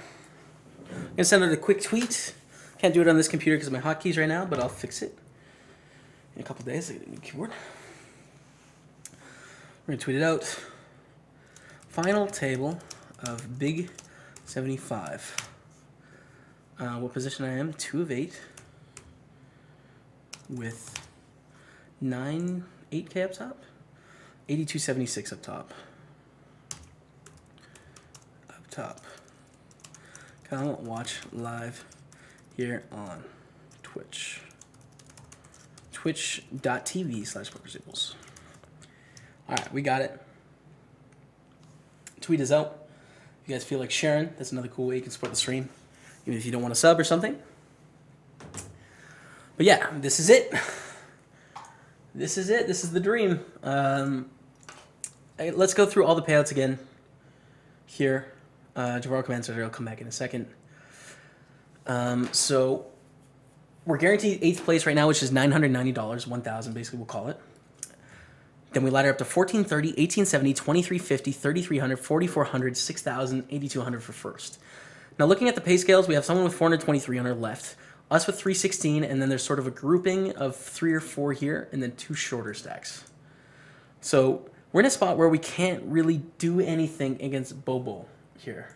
I'm going to send out a quick tweet. Can't do it on this computer because of my hotkeys right now, but I'll fix it in a couple days. I get a new keyboard. We're going to tweet it out. Final table of Big 75. what position I am. 2 of 8 with 8K up top. 82.76 up top. Up top. Come watch live here on Twitch. Twitch.tv/PokerStaples. Alright, we got it. Tweet us out. If you guys feel like sharing, that's another cool way you can support the stream. Even if you don't want to sub or something. But yeah, this is it. This is it. This is the dream. Let's go through all the payouts again here. Javaro Command Center, I'll come back in a second. So we're guaranteed 8th place right now, which is $990, 1,000 basically we'll call it. Then we ladder up to 1430, 1870, 2350, 3300, 4400, 6000, 8200 for first. Now looking at the pay scales, we have someone with 423 left, us with 316, and then there's sort of a grouping of 3 or 4 here, and then 2 shorter stacks. So we're in a spot where we can't really do anything against Bobo here.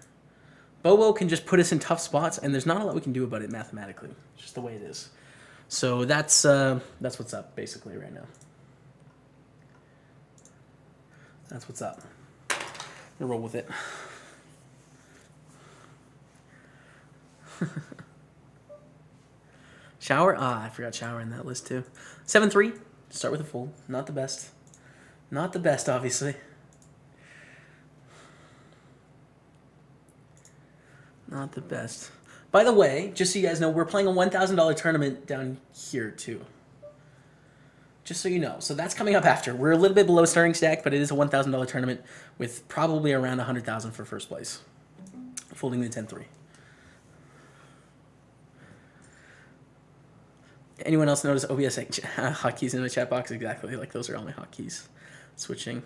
Bobo can just put us in tough spots, and there's not a lot we can do about it mathematically. It's just the way it is. So that's what's up basically right now. That's what's up. I'm gonna roll with it. Shower? Ah, I forgot shower in that list too. 7-3. Start with a full. Not the best. Not the best, obviously. Not the best. By the way, just so you guys know, we're playing a $1,000 tournament down here too. Just so you know. So that's coming up after. We're a little bit below starting stack, but it is a $1,000 tournament with probably around $100,000 for first place. Folding the 10-3. Anyone else notice OBS hotkeys in the chat box? Exactly. Like those are all my hotkeys. Switching.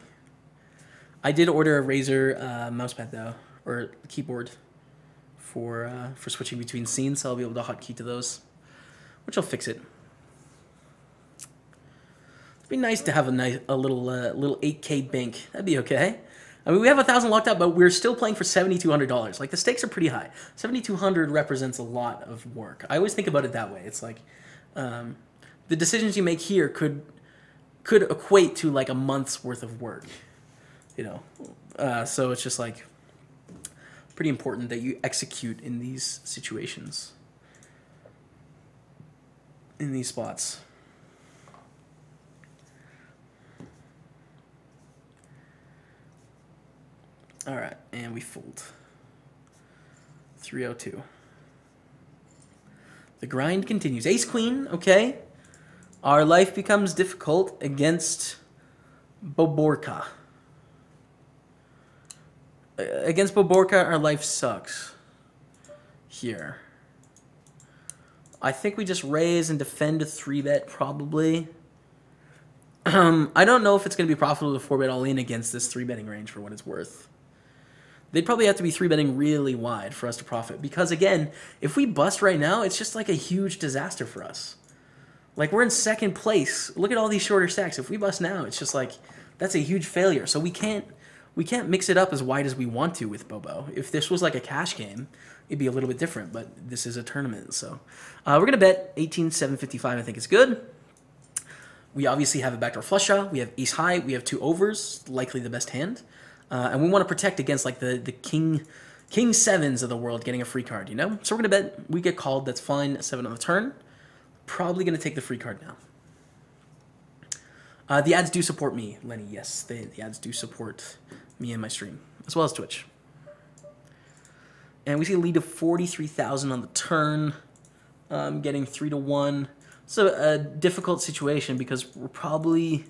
I did order a Razer mousepad though, or keyboard for switching between scenes, so I'll be able to hotkey to those, which will fix it. It'd be nice to have a little 8K bank. That'd be okay. I mean, we have 1,000 locked up, but we're still playing for $7,200. Like the stakes are pretty high. 7,200 represents a lot of work. I always think about it that way. It's like the decisions you make here could equate to like a month's worth of work, you know. So it's just like pretty important that you execute in these situations, in these spots. All right, and we fold. 302. The grind continues. Ace Queen, okay. Our life becomes difficult against Boborka. Against Boborka, our life sucks. Here. I think we just raise and defend a 3-bet, probably. I don't know if it's going to be profitable to 4-bet all in against this 3-betting range for what it's worth. They'd probably have to be 3-betting really wide for us to profit. Because, again, if we bust right now, it's just like a huge disaster for us. Like, we're in second place. Look at all these shorter stacks. If we bust now, it's just like, that's a huge failure. So we can't mix it up as wide as we want to with Bobo. If this was like a cash game, it'd be a little bit different. But this is a tournament, so. We're going to bet 18,755, I think is good. We obviously have a backdoor flush draw. We have ace high. We have 2 overs, likely the best hand. And we want to protect against like the king sevens of the world getting a free card, you know? So we're going to bet we get called. That's fine. 7 on the turn. Probably going to take the free card now. The ads do support me, Lenny. Yes, the ads do support me and my stream, as well as Twitch. And we see a lead of 43,000 on the turn. Getting 3-1. So a difficult situation because we're probably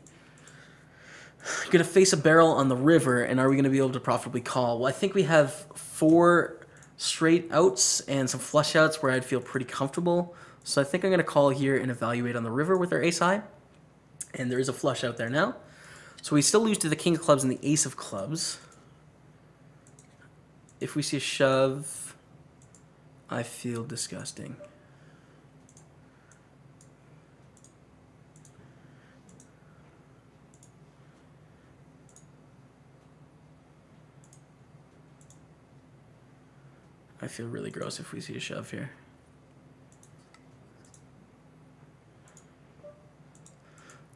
going to face a barrel on the river, and are we going to be able to profitably call? Well, I think we have 4 straight outs and some flush outs where I'd feel pretty comfortable. So I think I'm going to call here and evaluate on the river with our ace high. And there is a flush out there now. So we still lose to the king of clubs and the ace of clubs. If we see a shove, I feel disgusting. I feel really gross if we see a shove here.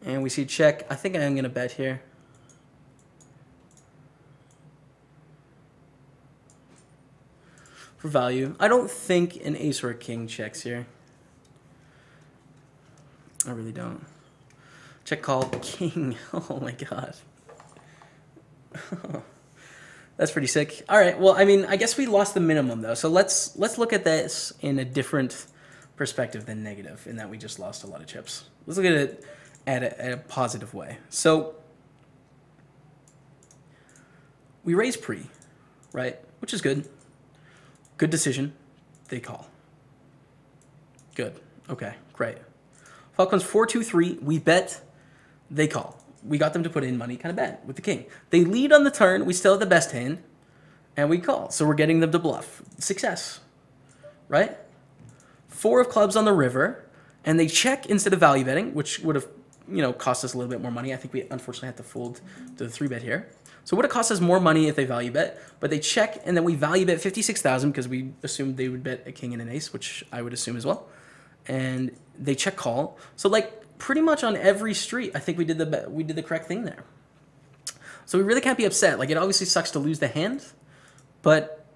And we see check. I think I am going to bet here. For value. I don't think an ace or a king checks here. I really don't. Check call king. Oh my god. That's pretty sick. All right. Well, I mean, I guess we lost the minimum though. So let's look at this in a different perspective than negative, in that we just lost a lot of chips. Let's look at it at a positive way. So we raise pre, right? Which is good. Good decision. They call. Good. Okay. Great. Flop comes 4-2-3. We bet. They call. We got them to put in money, kind of bet with the king. They lead on the turn. We still have the best hand, and we call. So we're getting them to bluff. Success, right? 4 of clubs on the river, and they check instead of value betting, which would have, cost us a little bit more money. I think we unfortunately had to fold to the 3-bet here. So it would have cost us more money if they value bet, but they check, and then we value bet 56,000 because we assumed they would bet a king and an ace, which I would assume as well. And they check call. So like, pretty much on every street, I think we did the correct thing there. So we really can't be upset. Like, it obviously sucks to lose the hand, but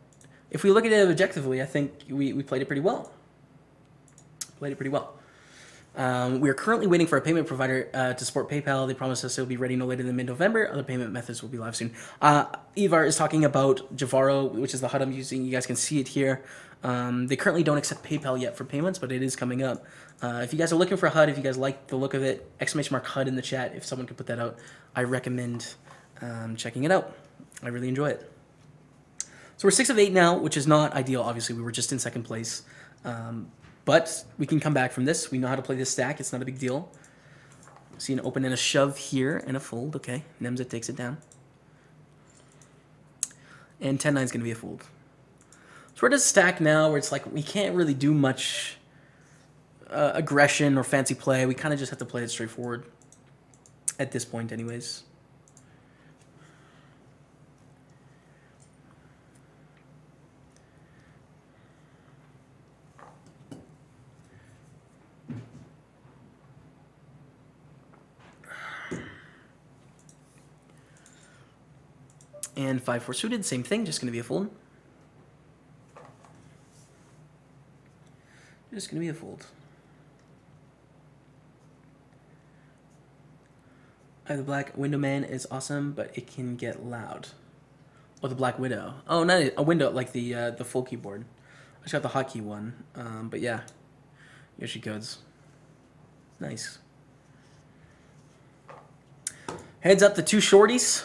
if we look at it objectively, I think we played it pretty well. We are currently waiting for a payment provider to support PayPal. They promised us it will be ready no later than mid-November. Other payment methods will be live soon. Ivar is talking about Javaro, which is the HUD I'm using. You guys can see it here. They currently don't accept PayPal yet for payments, but it is coming up. If you guys are looking for a HUD, if you guys like the look of it, ! HUD in the chat, if someone could put that out, I recommend checking it out. I really enjoy it. So we're 6 of 8 now, which is not ideal. Obviously, we were just in second place. But we can come back from this. We know how to play this stack. It's not a big deal. See an open and a shove here and a fold. Okay, Nemza takes it down. And 10-9 is going to be a fold. So we're at a stack now where it's like we can't really do much aggression or fancy play. We kind of just have to play it straightforward at this point anyways. And 5-4 suited, same thing, just going to be a fold. Just going to be a fold. The Black Window Man is awesome, but it can get loud. Oh, the Black Widow. Oh, not a window, like the full keyboard. I just got the hotkey one. But yeah, here she goes. Nice. Heads up the 2 shorties.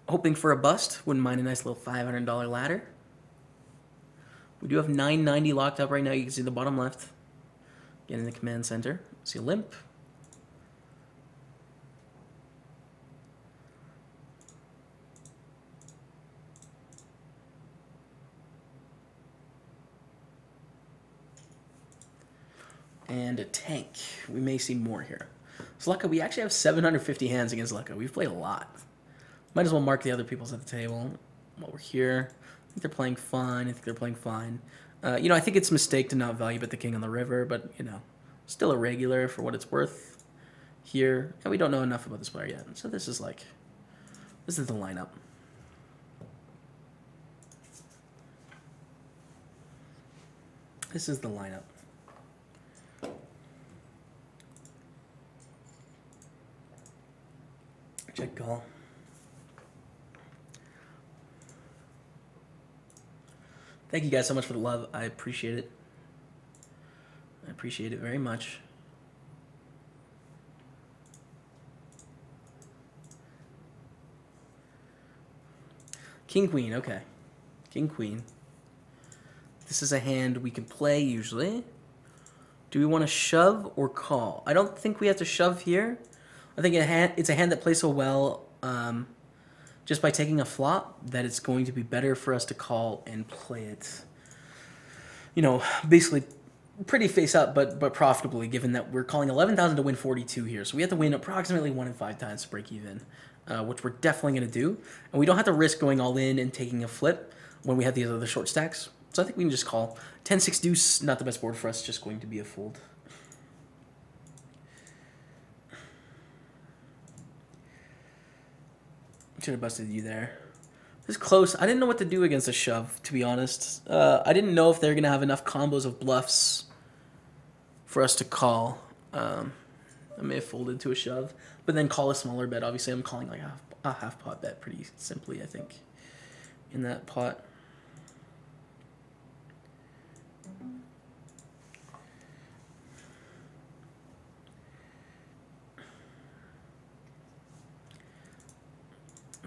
Hoping for a bust. Wouldn't mind a nice little $500 ladder. We do have 990 locked up right now. You can see the bottom left. Get in the command center. See a limp. And a tank. We may see more here. So Lucka, we actually have 750 hands against Lucka. We've played a lot. Might as well mark the other people's at the table while we're here. I think they're playing fine. I think it's a mistake to not value bet the king on the river, but, still a regular for what it's worth here. And we don't know enough about this player yet. So this is the lineup. This is the lineup. Check call. Thank you guys so much for the love. I appreciate it. I appreciate it very much. King, Queen, okay. King, Queen. This is a hand we can play usually. Do we want to shove or call? I don't think we have to shove here. I think it's a hand that plays so well just by taking a flop that it's going to be better for us to call and play it, basically pretty face up, but profitably, given that we're calling 11,000 to win 42 here. So we have to win approximately 1 in 5 times to break even, which we're definitely going to do. And we don't have to risk going all in and taking a flip when we have these other short stacks. So I think we can just call. 10-6 deuce, not the best board for us, just going to be a fold. Should have busted you there. This is close. I didn't know what to do against a shove, to be honest. I didn't know if they're going to have enough combos of bluffs for us to call. I may have folded to a shove, but then call a smaller bet. Obviously, I'm calling like a half pot bet pretty simply, I think, in that pot.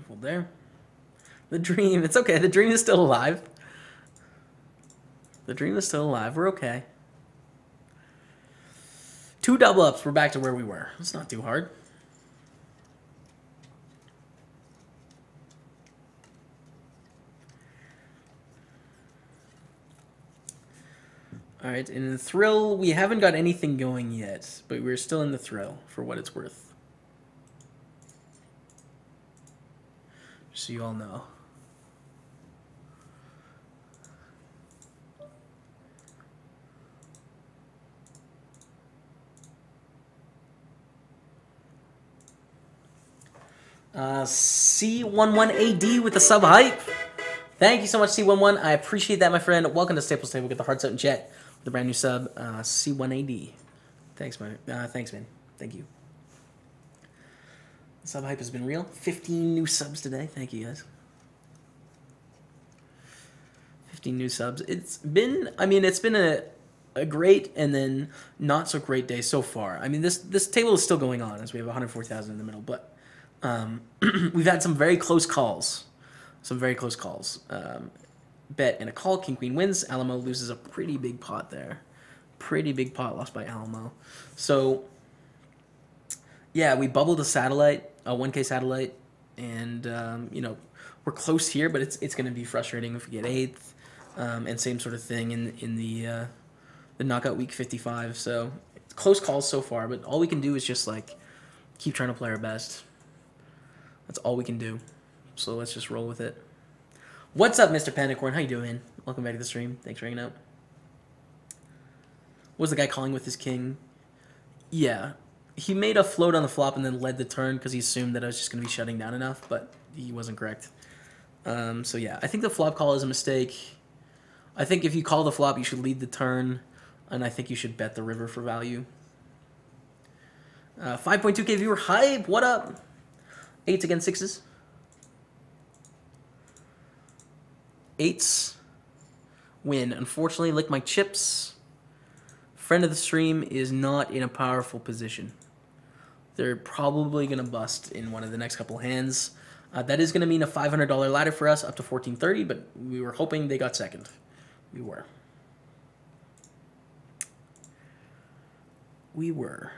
Fold there. The dream. It's okay. The dream is still alive. The dream is still alive. We're okay. 2 double ups. We're back to where we were. It's not too hard. All right, in the thrill, we haven't got anything going yet, but we're still in the thrill for what it's worth. Just so you all know. C11AD with the sub hype. Thank you so much, C11. I appreciate that, my friend. Welcome to Staples Table. Get the hearts out in chat with a brand new sub, C1AD. Thanks, man. Thanks, man. Thank you. The sub hype has been real. 15 new subs today. Thank you, guys. 15 new subs. It's been, I mean, it's been a great and then not so great day so far. I mean, this table is still going on as we have 104,000 in the middle, but we've had some very close calls. Some very close calls. Bet and a call. King Queen wins. Alamo loses a pretty big pot there. Pretty big pot lost by Alamo. So, yeah, we bubbled a satellite, a 1K satellite, and you know, we're close here, but it's going to be frustrating if we get 8th, and same sort of thing in the knockout week 55. So close calls so far, but all we can do is just like keep trying to play our best. That's all we can do. So let's just roll with it. What's up, Mr. Panicorn? How you doing? Welcome back to the stream. Thanks for hanging out. Was the guy calling with his king? Yeah. He made a float on the flop and then led the turn because he assumed that I was just going to be shutting down enough, but he wasn't correct. So yeah, I think the flop call is a mistake. I think if you call the flop, you should lead the turn, and I think you should bet the river for value. 5.2K viewer hype. What up? 8s against 6s. 8s win. Unfortunately, lick my chips. Friend of the stream is not in a powerful position. They're probably going to bust in one of the next couple hands. That is going to mean a $500 ladder for us up to 1430, but we were hoping they got second. We were. We were.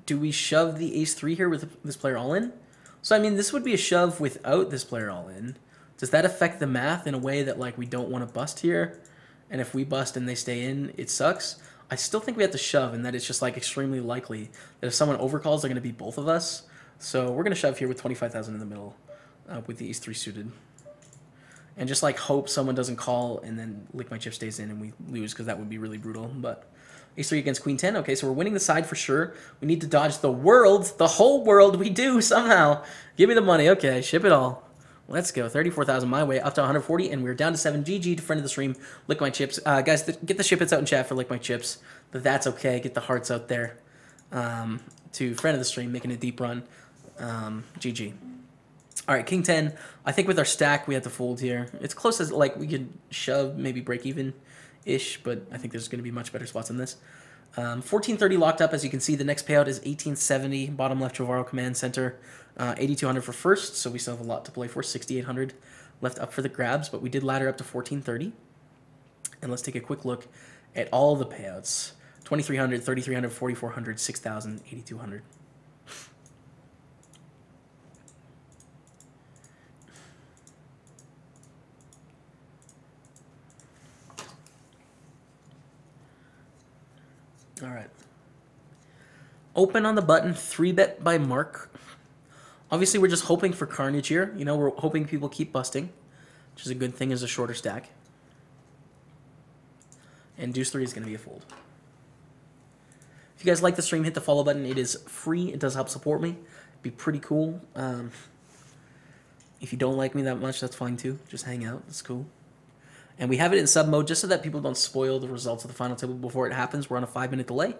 Do we shove the ace-3 here with this player all in? So, I mean, this would be a shove without this player all in. Does that affect the math in a way that, like, we don't want to bust here? And if we bust and they stay in, it sucks? I still think we have to shove, and that it's just, like, extremely likely that if someone overcalls, they're going to be both of us. So we're going to shove here with 25,000 in the middle with the ace-3 suited. And just, like, hope someone doesn't call and then lick my chip stays in and we lose, because that would be really brutal. But ace-3 against queen 10. Okay, so we're winning the side for sure. We need to dodge the world. The whole world we do somehow. Give me the money. Okay, ship it all. Let's go. 34,000 my way, up to 140, and we're down to 7. GG to friend of the stream. Lick my chips. Guys, get the ship hits out in chat for lick my chips. But that's okay. Get the hearts out there. To friend of the stream, making a deep run. GG. All right, king 10. I think with our stack, we have to fold here. It's close as, like, we could shove, maybe break even-ish, but I think there's going to be much better spots than this. 1430 locked up. As you can see, the next payout is 1870. Bottom left, Jovaro Command Center. 8200 for first, so we still have a lot to play for. 6800 left up for the grabs, but we did ladder up to 1430. And let's take a quick look at all the payouts. 2300, 3300, 4400, 6000, 8200. All right. Open on the button, 3-bet by Mark. Obviously, we're just hoping for carnage here. You know, we're hoping people keep busting, which is a good thing as a shorter stack. And deuce 3 is going to be a fold. If you guys like the stream, hit the follow button. It is free. It does help support me. Be pretty cool. If you don't like me that much, that's fine too. Just hang out. That's cool. And we have it in sub mode just so that people don't spoil the results of the final table before it happens. We're on a 5-minute delay,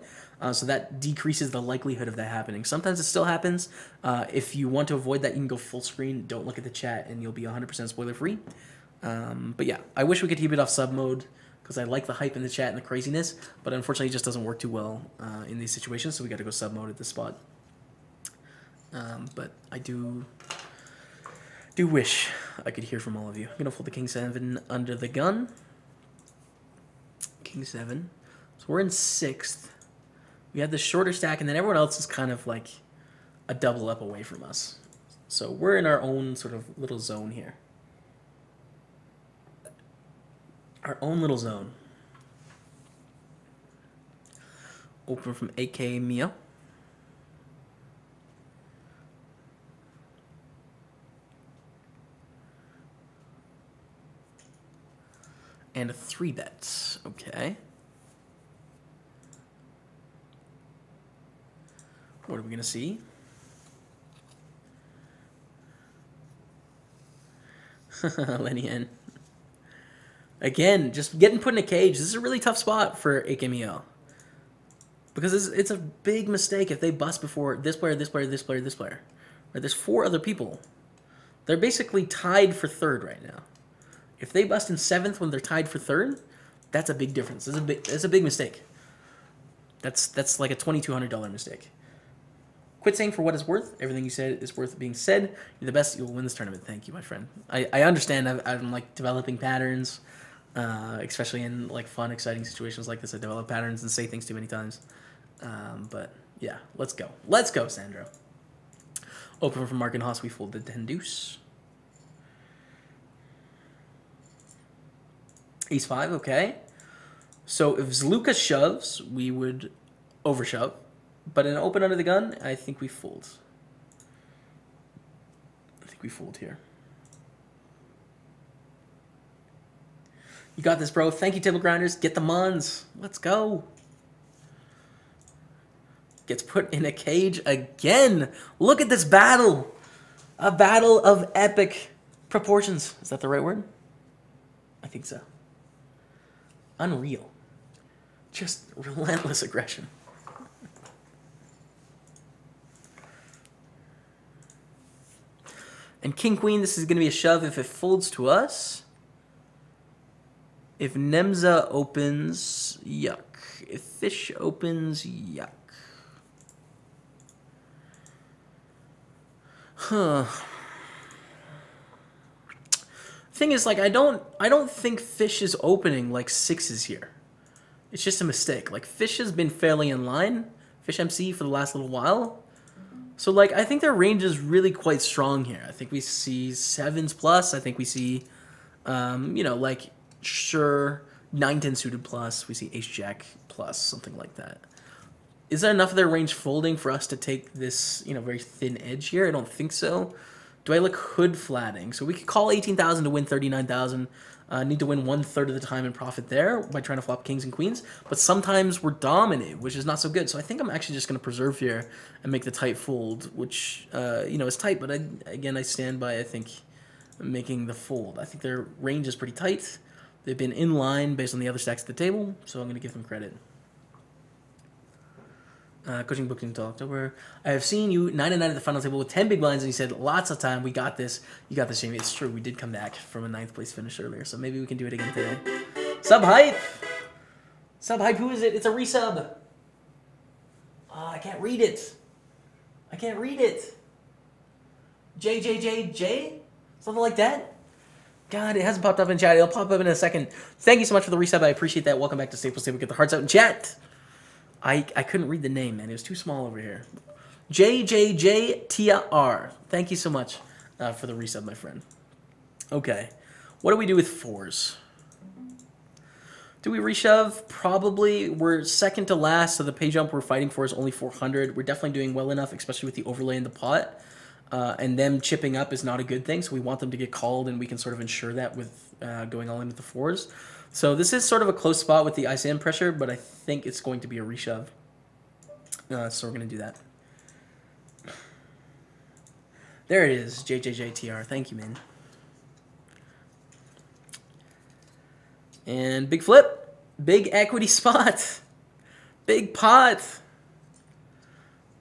so that decreases the likelihood of that happening. Sometimes it still happens. If you want to avoid that, you can go full screen. Don't look at the chat, and you'll be 100% spoiler free. But yeah, I wish we could keep it off sub mode because I like the hype in the chat and the craziness, but unfortunately it just doesn't work too well in these situations, so we got to go sub mode at this spot. But I do wish I could hear from all of you. I'm going to fold the King 7 under the gun. King 7. So we're in 6th. We have the shorter stack, and then everyone else is kind of like a double up away from us. So we're in our own sort of little zone here. Our own little zone. Open from AK Mio. And a 3-bet. Okay. What are we going to see? Lenny N. Again, just getting put in a cage. This is a really tough spot for AKMEL. Because it's a big mistake if they bust before this player, this player, this player, this player. Right? There's 4 other people. They're basically tied for 3rd right now. If they bust in 7th when they're tied for 3rd, that's a big difference. That's a big mistake. That's like a $2,200 mistake. Quit saying for what it's worth. Everything you said is worth being said. You're the best. You'll win this tournament. Thank you, my friend. I understand. I'm like developing patterns, especially in like fun, exciting situations like this. I develop patterns and say things too many times. But yeah, let's go. Let's go, Sandro. Open from Mark and Haas. We fold the 10 deuce. Ace 5. Okay. So if Zluka shoves, we would overshove. But in an open under the gun, I think we fold. I think we fold here. You got this, bro. Thank you, table grinders. Get the Mons. Let's go. Gets put in a cage again. Look at this battle. A battle of epic proportions. Is that the right word? I think so. Unreal. Just relentless aggression. And King Queen, this is going to be a shove if it folds to us. If Nemza opens, yuck. If Fish opens, yuck. Huh. Thing is, like, I don't think Fish is opening like 6s here. It's just a mistake. Like, Fish has been fairly in line. Fish MC for the last little while. So, like, I think their range is really quite strong here. I think we see 7s plus. I think we see, you know, like, sure, 9-10 suited plus. We see ace-jack plus, something like that. Is there enough of their range folding for us to take this, you know, very thin edge here? I don't think so. Do I look hood flatting? So we could call 18,000 to win 39,000. Need to win 1/3 of the time and profit there by trying to flop kings and queens. But sometimes we're dominated, which is not so good. So I think I'm actually just going to preserve here and make the tight fold, which, you know, is tight. But again, I stand by, I think, making the fold. I think their range is pretty tight. They've been in line based on the other stacks at the table, so I'm going to give them credit. Coaching booked until October. I have seen you 9-9 at the final table with 10 big blinds, and you said lots of time. We got this. You got this, Jamie. It's true. We did come back from a 9th place finish earlier, so maybe we can do it again today. Sub hype. Sub hype. Who is it? It's a resub. I can't read it. I can't read it. J? Something like that. God, it hasn't popped up in chat. It'll pop up in a second. Thank you so much for the resub. I appreciate that. Welcome back to Staples Table. Get the hearts out in chat. I couldn't read the name, man. It was too small over here. JJJTR. Thank you so much for the resub, my friend. Okay. What do we do with 4s? Do we reshove? Probably. We're second to last, so the pay jump we're fighting for is only 400. We're definitely doing well enough, especially with the overlay in the pot. And them chipping up is not a good thing, so we want them to get called, and we can sort of ensure that with going all in with the 4s. So this is sort of a close spot with the ICM pressure, but I think it's going to be a reshove. So we're going to do that. There it is, JJJTR. Thank you, man. And big flip. Big equity spot. Big pot.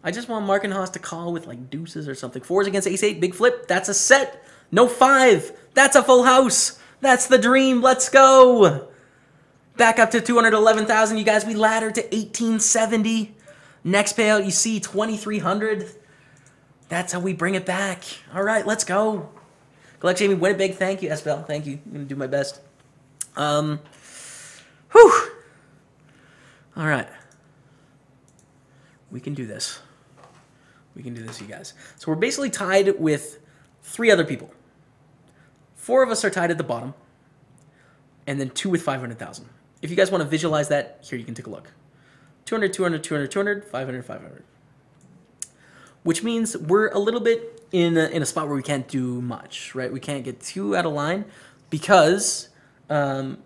I just want Markenhaus to call with like deuces or something. 4s against ace-8. Big flip. That's a set. No 5. That's a full house. That's the dream. Let's go. Back up to 211,000, you guys. We laddered to 1870. Next payout, you see 2,300. That's how we bring it back. All right, let's go. Collect Jamie, win it big. Thank you, Esbel. Thank you. I'm going to do my best. Whew. All right. We can do this. We can do this, you guys. So we're basically tied with 3 other people. 4 of us are tied at the bottom. And then 2 with 500,000. If you guys want to visualize that, here you can take a look. 200, 200, 200, 200, 500, 500. Which means we're a little bit in a spot where we can't do much, right? We can't get too out of line because the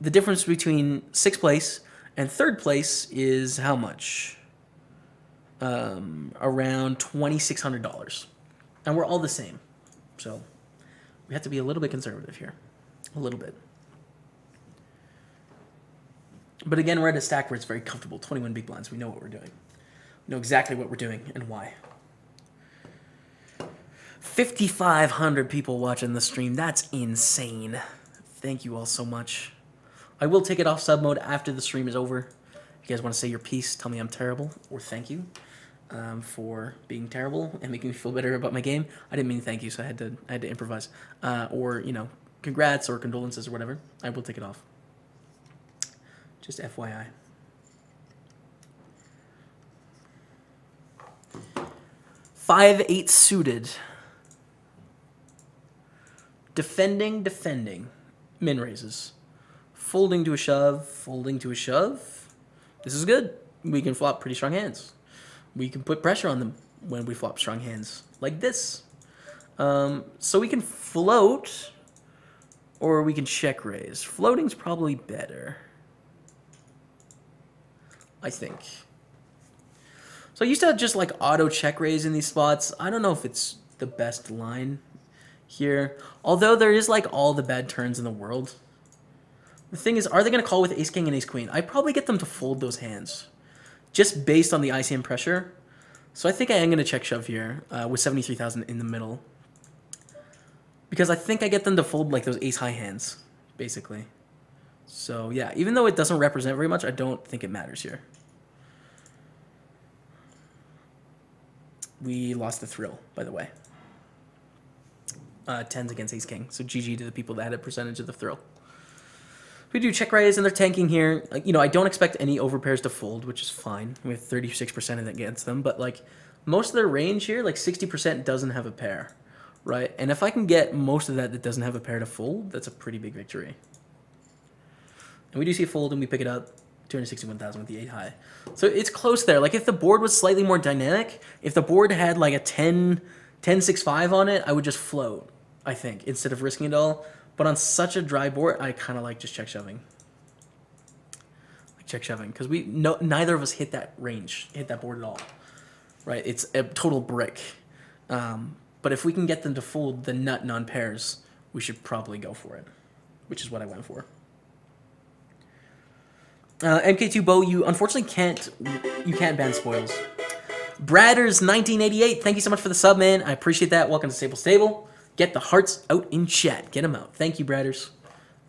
difference between 6th place and 3rd place is how much? Around $2,600. And we're all the same. So we have to be a little bit conservative here. A little bit. But again, we're at a stack where it's very comfortable. 21 big blinds. We know what we're doing. We know exactly what we're doing and why. 5,500 people watching the stream. That's insane. Thank you all so much. I will take it off sub mode after the stream is over. If you guys want to say your piece, tell me I'm terrible, or thank you for being terrible and making me feel better about my game. I didn't mean thank you, so I had to improvise. Or, you know, congrats or condolences or whatever. I will take it off. Just FYI. Five, 8 suited. Defending. Min raises. Folding to a shove. This is good. We can flop pretty strong hands. We can put pressure on them when we flop strong hands. Like this. So we can float. Or we can check raise. Floating's probably better. I think. So I used to just like auto check raise in these spots. I don't know if it's the best line here. Although there is like all the bad turns in the world. The thing is, are they going to call with ace king and ace queen? I'd probably get them to fold those hands. Just based on the ICM pressure. So I think I am going to check shove here with 73,000 in the middle. Because I think I get them to fold like those ace high hands, basically. So yeah, even though it doesn't represent very much, I don't think it matters here. We lost the thrill, by the way. 10s against ace king. So GG to the people that had a percentage of the thrill. We do check raise and they're tanking here. Like, you know, I don't expect any overpairs to fold, which is fine with 36% against them. But like most of their range here, like 60% doesn't have a pair, right? And if I can get most of that doesn't have a pair to fold, that's a pretty big victory. And we do see a fold and we pick it up. 261,000 with the 8 high. So it's close there. Like if the board was slightly more dynamic, if the board had like a 10-6-5 on it, I would just float, I think, instead of risking it all. But on such a dry board, I kind of like just check shoving. Like check shoving. Because neither of us hit that range, hit that board at all. Right? It's a total brick. But if we can get them to fold the nut non-pairs, we should probably go for it. Which is what I went for. MK2 Bo, you unfortunately can't ban spoils. Bradders 1988, thank you so much for the sub, man. I appreciate that. Welcome to Staples Table. Get the hearts out in chat. Get them out. Thank you, Bradders.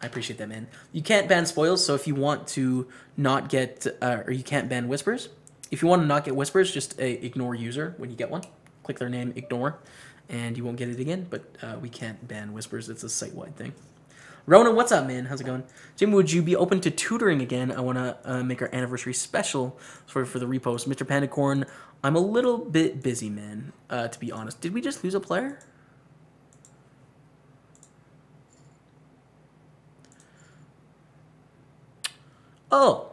I appreciate that, man. You can't ban spoils, so if you want to not get, or you can't ban whispers. If you want to not get whispers, just ignore user when you get one. Click their name, ignore, and you won't get it again. But we can't ban whispers. It's a site-wide thing. Ronan, what's up, man? How's it going? Jim, would you be open to tutoring again? I want to make our anniversary special for the repost. Mr. Pandacorn, I'm a little bit busy, man, to be honest. Did we just lose a player? Oh,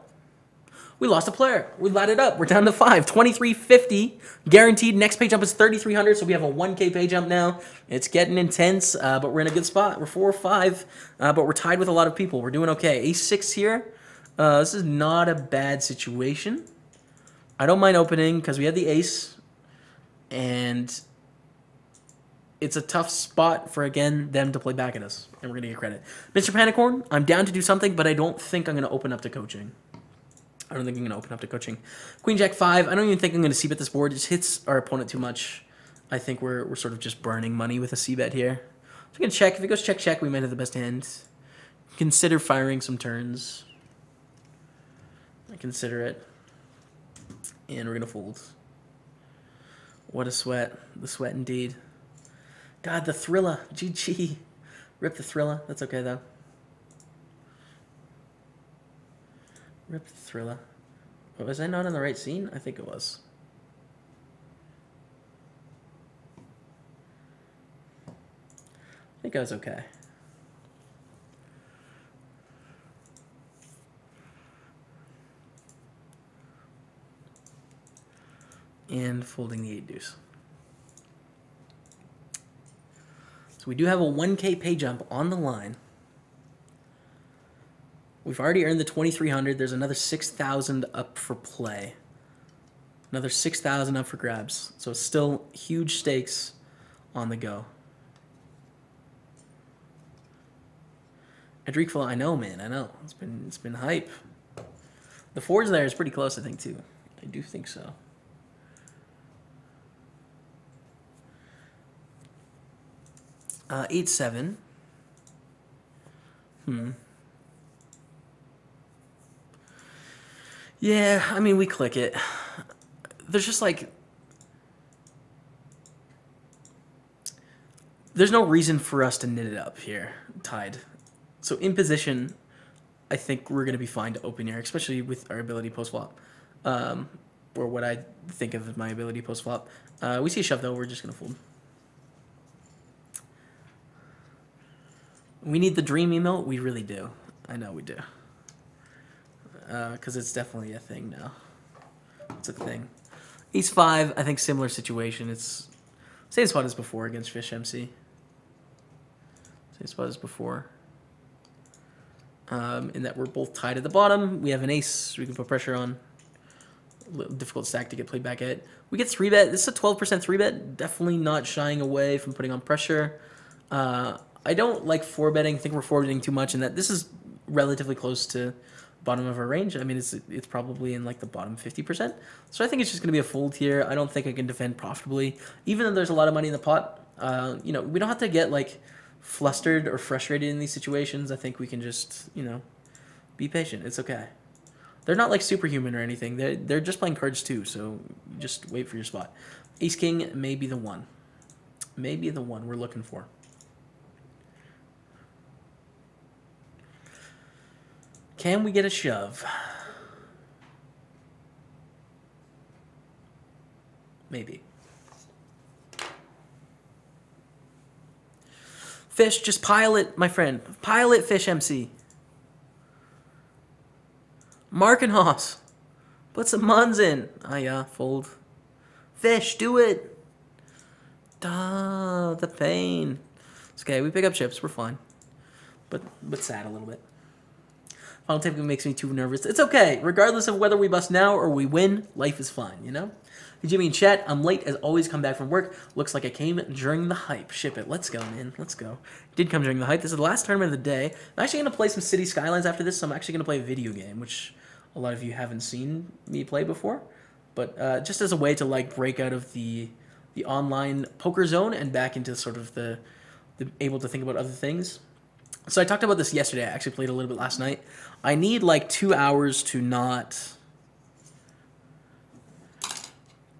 we lost a player. We laddered up. We're down to 5. 2350. Guaranteed. Next pay jump is 3,300, so we have a 1K pay jump now. It's getting intense, but we're in a good spot. We're 4 or 5, but we're tied with a lot of people. We're doing okay. Ace 6 here. This is not a bad situation. I don't mind opening because we have the ace, and it's a tough spot for, again, them to play back at us, and we're going to get credit. Mr. Panicorn, I'm down to do something, but I don't think I'm going to open up to coaching. I don't think I'm going to open up to coaching. Queen Jack 5, I don't even think I'm going to c-bet this board. It just hits our opponent too much. I think we're sort of just burning money with a c-bet here. So we can check. If it goes check, we might have the best hand. Consider firing some turns. I consider it. And we're going to fold. What a sweat. The sweat indeed. God, the Thriller. GG. Rip the Thriller. That's okay, though. Rip the Thriller. Oh, was I not on the right scene? I think it was. I think I was okay. And folding the 8 deuce. So we do have a 1K pay jump on the line. We've already earned the 2,300. There's another 6,000 up for play. Another 6,000 up for grabs. So still huge stakes on the go. Adriqueful, I know, man. I know. It's been hype. The fours there is pretty close, I think, too. I do think so. Uh, 8-7. Yeah, I mean, we click it. There's just like... There's no reason for us to knit it up here, tied. So in position, I think we're going to be fine to open here, especially with our ability post-flop. Or what I think of as my ability post-flop. We see a shove, though. We're just going to fold. We need the dream emote? We really do. I know we do. Because it's definitely a thing now. It's a thing. Ace 5, I think similar situation. It's same spot as before against Fish MC. Same spot as before. In that we're both tied at the bottom. We have an ace we can put pressure on. A little difficult stack to get played back at. We get 3-bet. This is a 12% 3-bet. Definitely not shying away from putting on pressure. I don't like 4-betting. I think we're 4-betting too much, and that this is relatively close to bottom of our range. I mean, it's probably in like the bottom 50%. So I think it's just going to be a fold here. I don't think I can defend profitably, even though there's a lot of money in the pot. You know, we don't have to get like flustered or frustrated in these situations. I think we can just, you know, be patient. It's okay. They're not like superhuman or anything. They're just playing cards too. So just wait for your spot. Ace King may be the one. Maybe the one we're looking for. Can we get a shove? Maybe. Fish, just pile it, my friend. Pile it, Fish MC. Markenhaus. Put some muns in. Ah, yeah, fold. Fish, do it. Duh, the pain. It's okay, we pick up chips, we're fine. But sad a little bit. Final tip makes me too nervous. It's okay. Regardless of whether we bust now or we win, life is fine, you know? Hey, Jimmy in chat, I'm late as always, come back from work. Looks like I came during the hype. Ship it. Let's go, man. Let's go. Did come during the hype. This is the last tournament of the day. I'm actually going to play some City Skylines after this, so I'm actually going to play a video game, which a lot of you haven't seen me play before. But just as a way to, like, break out of the online poker zone and back into sort of the able to think about other things. So I talked about this yesterday. I actually played a little bit last night. I need like 2 hours to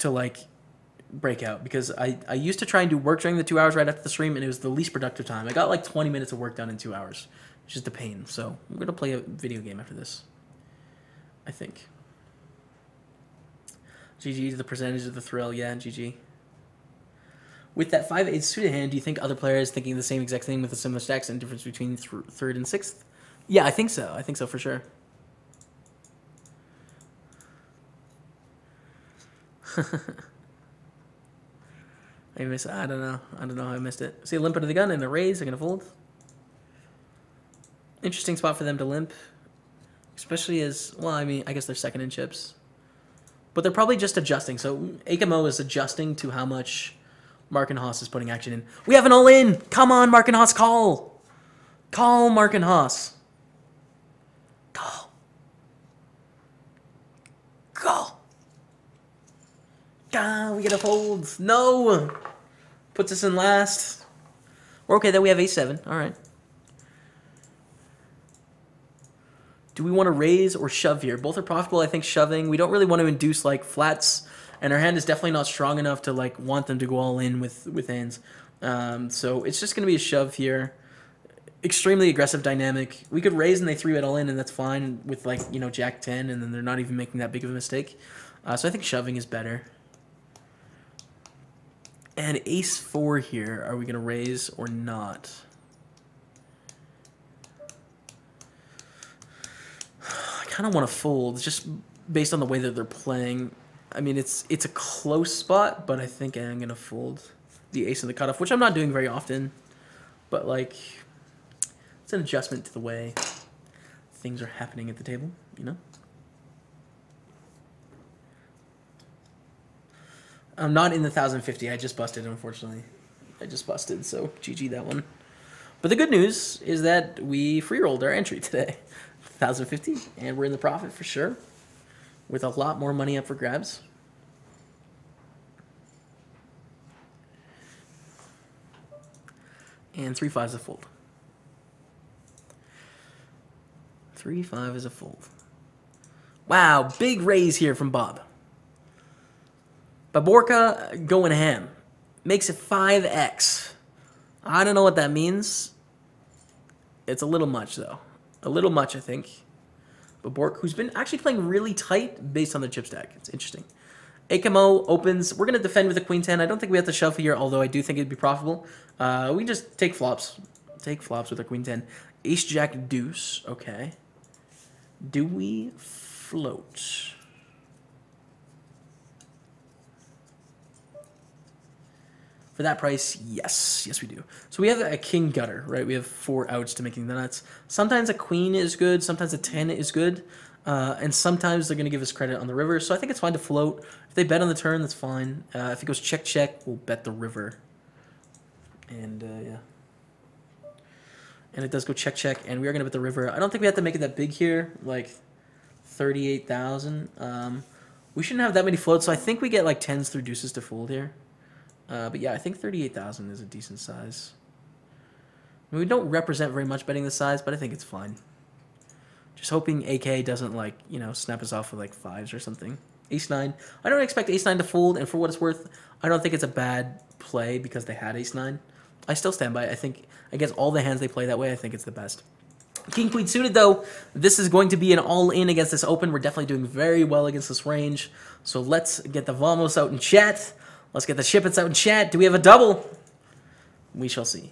like break out, because I used to try and do work during the 2 hours right after the stream, and it was the least productive time. I got like 20 minutes of work done in 2 hours, which is the pain. So I'm going to play a video game after this, I think. GG to the percentage of the thrill. Yeah, GG. With that 5-8 suited hand, do you think other players thinking the same exact thing with the similar stacks and difference between third and sixth? Yeah, I think so. I think so for sure. I don't know. I don't know how I missed it. See a limp under the gun and a raise. I'm going to fold. Interesting spot for them to limp. Especially as, well, I mean, I guess they're second in chips. But they're probably just adjusting. So Akamo is adjusting to how much Mark and Haas is putting action in. We have an all-in. Come on, Mark and Haas, call. Call, Mark and Haas. Call. Call. God, we get a fold. No. Puts us in last. We're okay that we have a7. All right. Do we want to raise or shove here? Both are profitable. I think shoving. We don't really want to induce like flats, and our hand is definitely not strong enough to like want them to go all in with hands. So it's just going to be a shove here. Extremely aggressive dynamic. We could raise and they 3-bet all in, and that's fine with like, you know, Jack 10, and then they're not even making that big of a mistake. So I think shoving is better. And ace 4 here. Are we going to raise or not? I kind of want to fold just based on the way that they're playing. I mean, it's a close spot, but I think I'm going to fold the ace in the cutoff, which I'm not doing very often. But, like, it's an adjustment to the way things are happening at the table, you know? I'm not in the 1,050. I just busted, unfortunately. I just busted, so GG that one. But the good news is that we free-rolled our entry today. 1,050, and we're in the profit for sure, with a lot more money up for grabs. And 3-5 is a fold. 3-5 is a fold. Wow, big raise here from Bob. Baborka going ham. Makes it 5x. I don't know what that means. It's a little much, though. A little much, I think. Babork, who's been actually playing really tight based on the chip stack. It's interesting. Akamo opens. We're going to defend with a queen 10. I don't think we have to shove here, although I do think it'd be profitable. We just take flops. Take flops with our queen 10. Ace, jack, deuce. Okay. Do we float? For that price, yes. Yes, we do. So we have a king gutter, right? We have 4 outs to making the nuts. Sometimes a queen is good. Sometimes a 10 is good. And sometimes they're going to give us credit on the river. So I think it's fine to float. If they bet on the turn, that's fine. If it goes check, check, we'll bet the river. And, yeah. And it does go check, check. And we are going to bet the river. I don't think we have to make it that big here. Like 38,000. We shouldn't have that many floats. So I think we get like 10s through deuces to fold here. But yeah, I think 38,000 is a decent size. I mean, we don't represent very much betting the size, but I think it's fine. Just hoping AK doesn't, like, you know, snap us off with, like, 5s or something. Ace-9. I don't expect Ace-9 to fold, and for what it's worth, I don't think it's a bad play because they had Ace-9. I still stand by it. I think against all the hands they play that way, I think it's the best. King-Queen suited, though, this is going to be an all-in against this open. We're definitely doing very well against this range. So let's get the Vamos out in chat. Let's get the Shippets out in chat. Do we have a double? We shall see.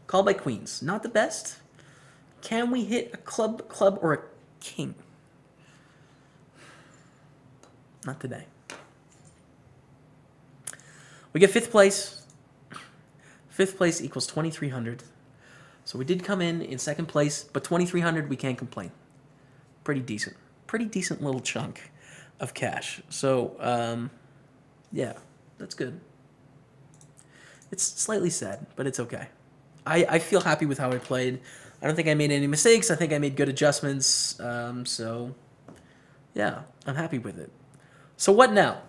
Call by queens. Not the best. Can we hit a club, or a king? Not today. We get 5th place. 5th place equals 2,300. So we did come in 2nd place, but 2,300 we can't complain. Pretty decent. Pretty decent little chunk of cash. So, yeah, that's good. It's slightly sad, but it's okay. I feel happy with how I played. I don't think I made any mistakes. I think I made good adjustments. So, yeah, I'm happy with it. So what now?